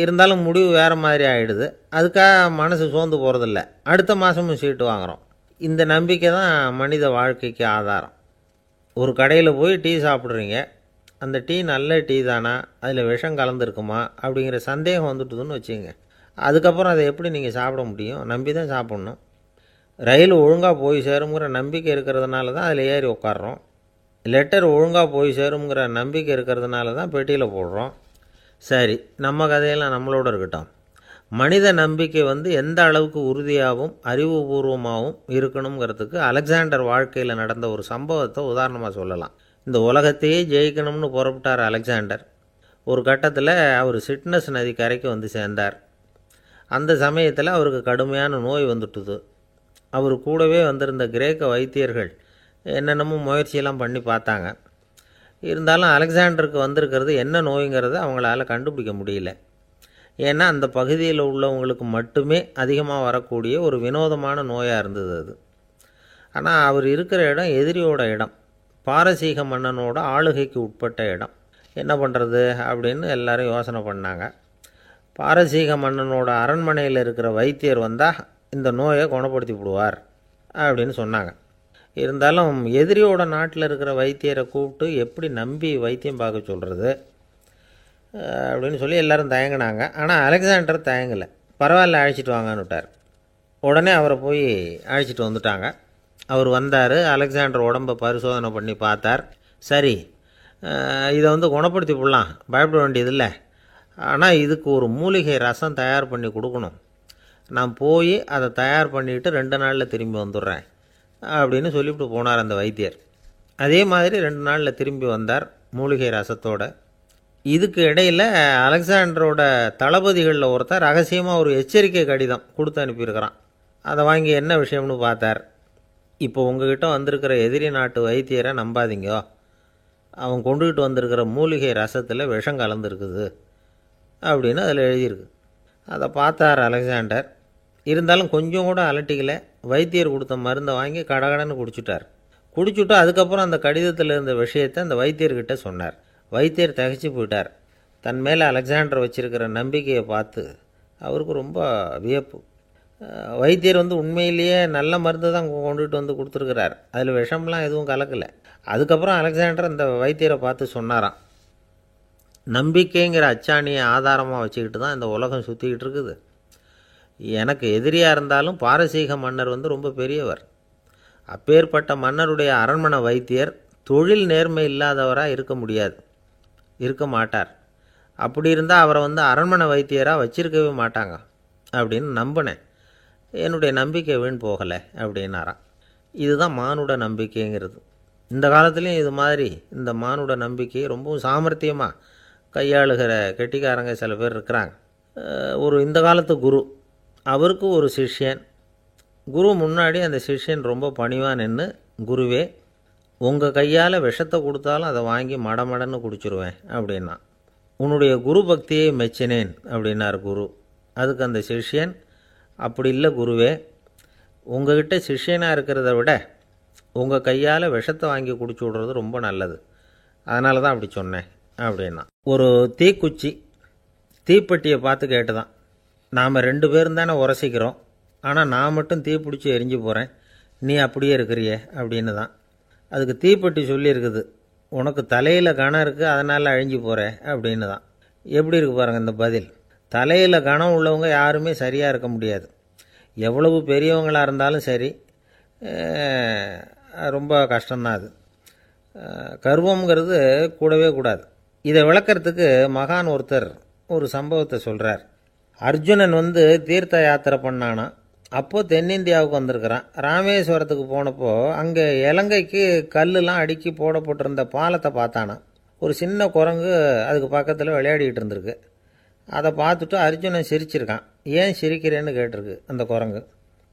இருந்தாலும் முடிவு வேறு மாதிரி ஆகிடுது. அதுக்காக மனசு சோர்ந்து போகிறதில்ல, அடுத்த மாதமும் சீட்டு வாங்குகிறோம். இந்த நம்பிக்கை தான் மனித வாழ்க்கைக்கு ஆதாரம். ஒரு கடையில் போய் டீ சாப்பிட்றீங்க, அந்த டீ நல்ல டீ தானா, அதில் விஷம் கலந்துருக்குமா அப்படிங்கிற சந்தேகம் வந்துட்டுதுன்னு வச்சுங்க. அதுக்கப்புறம் அதை எப்படி நீங்கள் சாப்பிட முடியும்? நம்பி தான் சாப்பிட்ணும். ரயில் ஒழுங்காக போய் சேருங்கிற நம்பிக்கை இருக்கிறதுனால தான் அதில் ஏறி உட்காடுறோம். லெட்டர் ஒழுங்காக போய் சேருங்கிற நம்பிக்கை இருக்கிறதுனால தான் பெட்டியில் போடுறோம். சரி, நம்ம கதையெல்லாம் நம்மளோட இருக்கட்டும். மனித நம்பிக்கை எந்த அளவுக்கு உறுதியாகவும் அறிவுபூர்வமாகவும் இருக்கணுங்கிறதுக்கு அலெக்சாண்டர் வாழ்க்கையில் நடந்த ஒரு சம்பவத்தை உதாரணமாக சொல்லலாம். இந்த உலகத்தையே ஜெயிக்கணும்னு புறப்பட்டார் அலெக்சாண்டர். ஒரு கட்டத்தில் அவர் சிட்னஸ் நதி கரைக்கு வந்து சேர்ந்தார். அந்த சமயத்தில் அவருக்கு கடுமையான நோய் வந்துட்டுது. அவர் கூடவே வந்திருந்த கிரேக்க வைத்தியர்கள் என்னென்னமோ முயற்சியெல்லாம் பண்ணி பார்த்தாங்க. இருந்தாலும் அலெக்சாண்டருக்கு வந்திருக்கிறது என்ன நோய்ங்கிறத அவங்களால கண்டுபிடிக்க முடியல. ஏன்னா அந்த பகுதியில் உள்ளவங்களுக்கு மட்டுமே அதிகமாக வரக்கூடிய ஒரு வினோதமான நோயாக இருந்தது அது. ஆனால் அவர் இருக்கிற இடம் எதிரியோட இடம், பாரசீக மன்னனோட ஆளுகைக்கு உட்பட்ட இடம். என்ன பண்ணுறது அப்படின்னு எல்லாரும் யோசனை பண்ணாங்க. பாரசீக மன்னனோட அரண்மனையில் இருக்கிற வைத்தியர் வந்தால் இந்த நோயை குணப்படுத்தி விடுவார் அப்படின்னு சொன்னாங்க. இருந்தாலும் எதிரியோட நாட்டில் இருக்கிற வைத்தியரை கூப்பிட்டு எப்படி நம்பி வைத்தியம் பார்க்க சொல்கிறது அப்படின்னு சொல்லி எல்லோரும் தயங்கினாங்க. ஆனால் அலெக்சாண்டர் தயங்கலை. பரவாயில்ல, அழைச்சிட்டு வாங்கன்னு விட்டார். உடனே அவரை போய் அழைச்சிட்டு வந்துட்டாங்க. அவர் வந்தார். அலெக்சாண்டர் உடம்பை பரிசோதனை பண்ணி பார்த்தார். சரி, இதை குணப்படுத்தி விடலாம், பயப்பட வேண்டியதில்லை. ஆனால் இதுக்கு ஒரு மூலிகை ரசம் தயார் பண்ணி கொடுக்கணும். நான் போய் அதை தயார் பண்ணிவிட்டு 2 நாளில் திரும்பி வந்துடுறேன் அப்படின்னு சொல்லிவிட்டு போனார் அந்த வைத்தியர். அதே மாதிரி 2 நாளில் திரும்பி வந்தார் மூலிகை ரசத்தோட. இதுக்கு இடையில் அலெக்சாண்டரோட தளபதிகளில் ஒருத்தர் ரகசியமாக ஒரு எச்சரிக்கை கடிதம் கொடுத்து அனுப்பியிருக்கிறான். அதை வாங்கி என்ன விஷயம்னு பார்த்தார். இப்போ உங்ககிட்ட வந்திருக்கிற எதிரி நாட்டு வைத்தியரை நம்பாதீங்கோ, அவன் கொண்டுகிட்டு வந்திருக்கிற மூலிகை ரசத்தில் விஷம் கலந்துருக்குது அப்படின்னு அதில் எழுதியிருக்கு. அதை பார்த்தார் அலெக்சாண்டர். இருந்தாலும் கொஞ்சம் கூட அலட்டிக்கலை. வைத்தியர் கொடுத்த மருந்தை வாங்கி கடகடன்னு குடிச்சுட்டு அதுக்கப்புறம் அந்த கடிதத்தில் இருந்த விஷயத்தை அந்த வைத்தியர்கிட்ட சொன்னார். வைத்தியர் திகைச்சு போயிட்டார். தன் மேலே அலெக்சாண்டர் வச்சிருக்கிற நம்பிக்கையை பார்த்து அவருக்கு ரொம்ப வியப்பு. வைத்தியர் உண்மையிலேயே நல்ல மருந்து தான் கொண்டுகிட்டு கொடுத்துருக்கிறார், அதில் விஷம்லாம் எதுவும் கலக்கலை. அதுக்கப்புறம் அலெக்சாண்டர் அந்த வைத்தியரை பார்த்து சொன்னாராம், நம்பிக்கைங்கிற அச்சாணியை ஆதாரமாக வச்சுக்கிட்டு தான் இந்த உலகம் சுற்றிக்கிட்டு இருக்குது. எனக்கு எதிரியாக இருந்தாலும் பாரசீக மன்னர் ரொம்ப பெரியவர். அப்பேற்பட்ட மன்னருடைய அரண்மனை வைத்தியர் தொழில் நேர்மை இல்லாதவராக இருக்க மாட்டார். அப்படி இருந்தால் அவரை அரண்மனை வைத்தியராக வச்சிருக்கவே மாட்டாங்க அப்படின்னு நம்பினேன். என்னுடைய நம்பிக்கை வீண் போகலை அப்படின்னாராம். இதுதான் மானுட நம்பிக்கைங்கிறது. இந்த காலத்துலேயும் இது மாதிரி இந்த மானுட நம்பிக்கை ரொம்பவும் சாமர்த்தியமாக கையாளுகிற கெட்டிக்காரங்க சில பேர் இருக்கிறாங்க. இந்த காலத்து குரு, அவருக்கு ஒரு சிஷ்யன். குரு முன்னாடி அந்த சிஷ்யன் ரொம்ப பணிவாக நின்று, குருவே, உங்கள் கையால் விஷத்தை கொடுத்தாலும் அதை வாங்கி மடமடன்னு குடிச்சிருவேன் அப்படின்னா. உன்னுடைய குரு பக்தியை மெச்சினேன் அப்படின்னார் குரு. அதுக்கு அந்த சிஷ்யன், அப்படி இல்லை குருவே, உங்ககிட்ட சிஷ்யனாக இருக்கிறத விட உங்கள் கையால் விஷத்தை வாங்கி குடிச்சு விடுறது ரொம்ப நல்லது, அதனால தான் அப்படி சொன்னேன் அப்படின்னா. ஒரு தீக்குச்சி தீப்பெட்டியை பார்த்து கேட்டுதான், நாம் 2 பேரும் தானே உரசிக்கிறோம், ஆனால் நான் மட்டும் தீப்பிடிச்சி எரிஞ்சு போகிறேன், நீ அப்படியே இருக்கிறியே அப்படின்னு தான். அதுக்கு தீப்பெட்டி சொல்லியிருக்குது, உனக்கு தலையில் கணம் இருக்குது அதனால் அழிஞ்சு போகிற அப்படின்னு தான். எப்படி இருக்கு பாருங்கள் இந்த பதில். தலையில் கணம் உள்ளவங்க யாருமே சரியாக இருக்க முடியாது. எவ்வளவு பெரியவங்களாக இருந்தாலும் சரி, ரொம்ப கஷ்டம்தான் அது. கர்வம்ங்கிறது கூடவே கூடாது. இதை விளக்கறதுக்கு மகான் ஒருத்தர் ஒரு சம்பவத்தை சொல்கிறார். அர்ஜுனன் தீர்த்த யாத்திரை பண்ணானா. அப்போது தென்னிந்தியாவுக்கு வந்திருக்கிறான். ராமேஸ்வரத்துக்கு போனப்போ அங்கே இலங்கைக்கு கல்லுலாம் அடுக்கி போடப்பட்டிருந்த பாலத்தை பார்த்தானா. ஒரு சின்ன குரங்கு அதுக்கு பக்கத்தில் விளையாடிக்கிட்டு இருந்திருக்கு. அதை பார்த்துட்டு அர்ஜுனன் சிரிச்சிருக்கான். ஏன் சிரிக்கிறேன்னு கேட்டிருக்கு அந்த குரங்கு.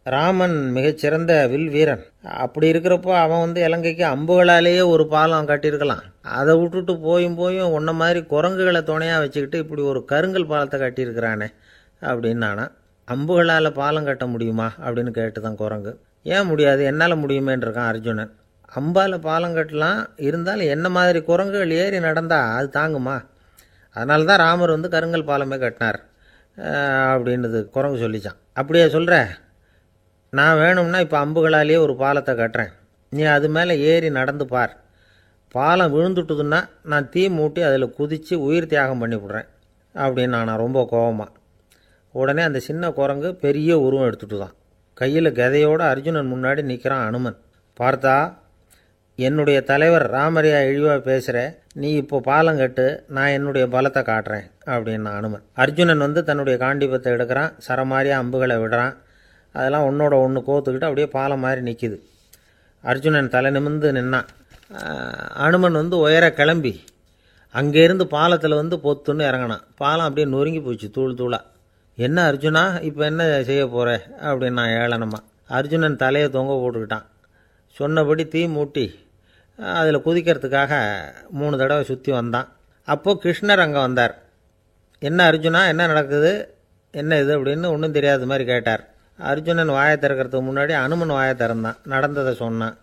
ராமன் மிகச்சிறந்த வில் வீரன். அப்படி இருக்கிறப்போ அவன் இலங்கைக்கு அம்புகளாலேயே ஒரு பாலம் கட்டியிருக்கலாம். அதை விட்டுட்டு போயும் உன்ன மாதிரி குரங்குகளை துணையாக வச்சுக்கிட்டு இப்படி ஒரு கருங்கல் பாலத்தை கட்டியிருக்கிறானே அப்படின்னானா. அம்புகளால் பாலம் கட்ட முடியுமா அப்படின்னு கேட்டுதான் குரங்கு. ஏன் முடியாது, என்னால் முடியுமேன்னு இருக்கான் அர்ஜுனன். அம்பால் பாலம் கட்டலாம், இருந்தாலும் என்ன மாதிரி குரங்குகள் ஏறி நடந்தா அது தாங்குமா? அதனால தான் ராமர் கருங்கல் பாலமே கட்டினார் அப்படின்றது குரங்கு சொல்லிச்சான். அப்படியே சொல்கிற, நான் வேணும்னா இப்போ அம்புகளாலேயே ஒரு பாலத்தை கட்டுறேன், நீ அது மேலே ஏறி நடந்து பார். பாலம் விழுந்துட்டுதுன்னா நான் தீ மூட்டி அதில் குதித்து உயிர் தியாகம் பண்ணி விட்றேன் அப்படின்னு நான் ரொம்ப கோபமாக. உடனே அந்த சின்ன குரங்கு பெரிய உருவம் எடுத்துட்டு தான் கையில் கதையோடு அர்ஜுனன் முன்னாடி நிற்கிறான் அனுமன். பார்த்தா, என்னுடைய தலைவர் ராமரையா இழிவாக பேசுகிற, நீ இப்போ பாலம் கட்டு, நான் என்னுடைய பலத்தை காட்டுறேன் அப்படின்னா அனுமன். அர்ஜுனன் தன்னுடைய காண்டிபத்தை எடுக்கிறான், சரமாரியாக அம்புகளை விடுறான். அதெல்லாம் ஒன்றோட ஒன்று கோத்துக்கிட்டு அப்படியே பாலம் மாதிரி நிற்கிது. அர்ஜுனன் தலை நிமிர்ந்து நின்னான். அனுமன் உயர கிளம்பி அங்கேருந்து பாலத்தில் பொத்துன்னு இறங்கினான். பாலம் அப்படியே நொறுங்கி போச்சு தூள் தூளாக. என்ன அர்ஜுனா, இப்போ என்ன செய்ய போகிற அப்படின்னா ஏளனமா. அர்ஜுனன் தலையை தொங்க போட்டுக்கிட்டான். சொன்னபடி தீ மூட்டி அதில் குதிக்கிறதுக்காக 3 தடவை சுற்றி வந்தான். அப்போது கிருஷ்ணர் அங்கே வந்தார். என்ன அர்ஜுனா, என்ன நடக்குது, என்ன இது அப்படின்னு ஒன்றும் தெரியாத மாதிரி கேட்டார். அர்ஜுனன் வாயை திறக்கிறதுக்கு முன்னாடி அனுமன் வாயை திறந்தான், நடந்ததை சொன்னான்.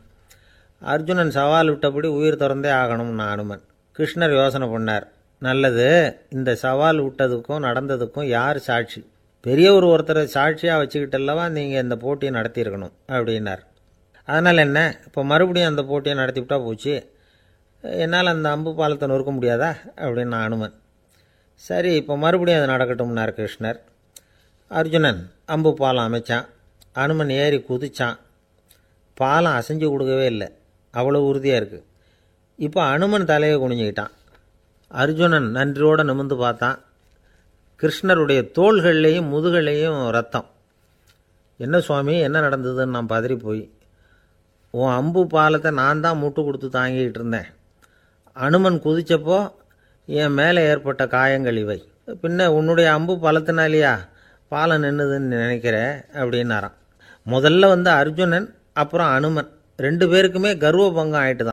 அர்ஜுனன் சவால் விட்டபடி உயிர் திறந்தே ஆகணும்னா அனுமன். கிருஷ்ணர் யோசனை பண்ணார். நல்லது, இந்த சவால் விட்டதுக்கும் நடந்ததுக்கும் யார் சாட்சி? பெரியவர் ஒருத்தரை சாட்சியாக வச்சுக்கிட்டல்லவா நீங்கள் இந்த போட்டியை நடத்தியிருக்கணும் அப்படின்னார். அதனால் என்ன, இப்போ மறுபடியும் அந்த போட்டியை நடத்தி விட்டா போச்சு, என்னால் அந்த அம்பு பாலத்தை நொறுக்க முடியாதா அப்படின்னா அனுமன். சரி, இப்போ மறுபடியும் அது நடக்கட்டும்னார் கிருஷ்ணர். அர்ஜுனன் அம்பு பாலம் அமைச்சான். அனுமன் ஏறி குதிச்சான். பாலம் அசைஞ்சு கொடுக்கவே இல்லை, அவ்வளோ உறுதியாக இருக்குது. இப்போ அனுமன் தலையை குனிஞ்சிக்கிட்டான். அர்ஜுனன் நன்றியோடு நிமிர்ந்து பார்த்தான். கிருஷ்ணருடைய தோள்கள்லேயும் முதுகள்லேயும் ரத்தம். என்ன சுவாமி, என்ன நடந்ததுன்னு நான் பதறி போய், உன் அம்பு பாலத்தை நான் தான் முட்டு கொடுத்து தாங்கிக்கிட்டு இருந்தேன். அனுமன் குதித்தப்போ என் மேலே ஏற்பட்ட காயங்கள் இவை. பின்ன உன்னுடைய அம்பு பலத்தினாலேயா பாலம் நின்றுதுன்னு நினைக்கிற அப்படின்னாராம். முதல்ல அர்ஜுனன், அப்புறம் அனுமன் 2 பேருக்குமே கர்வ பங்கம் ஆயிட்டு தான்.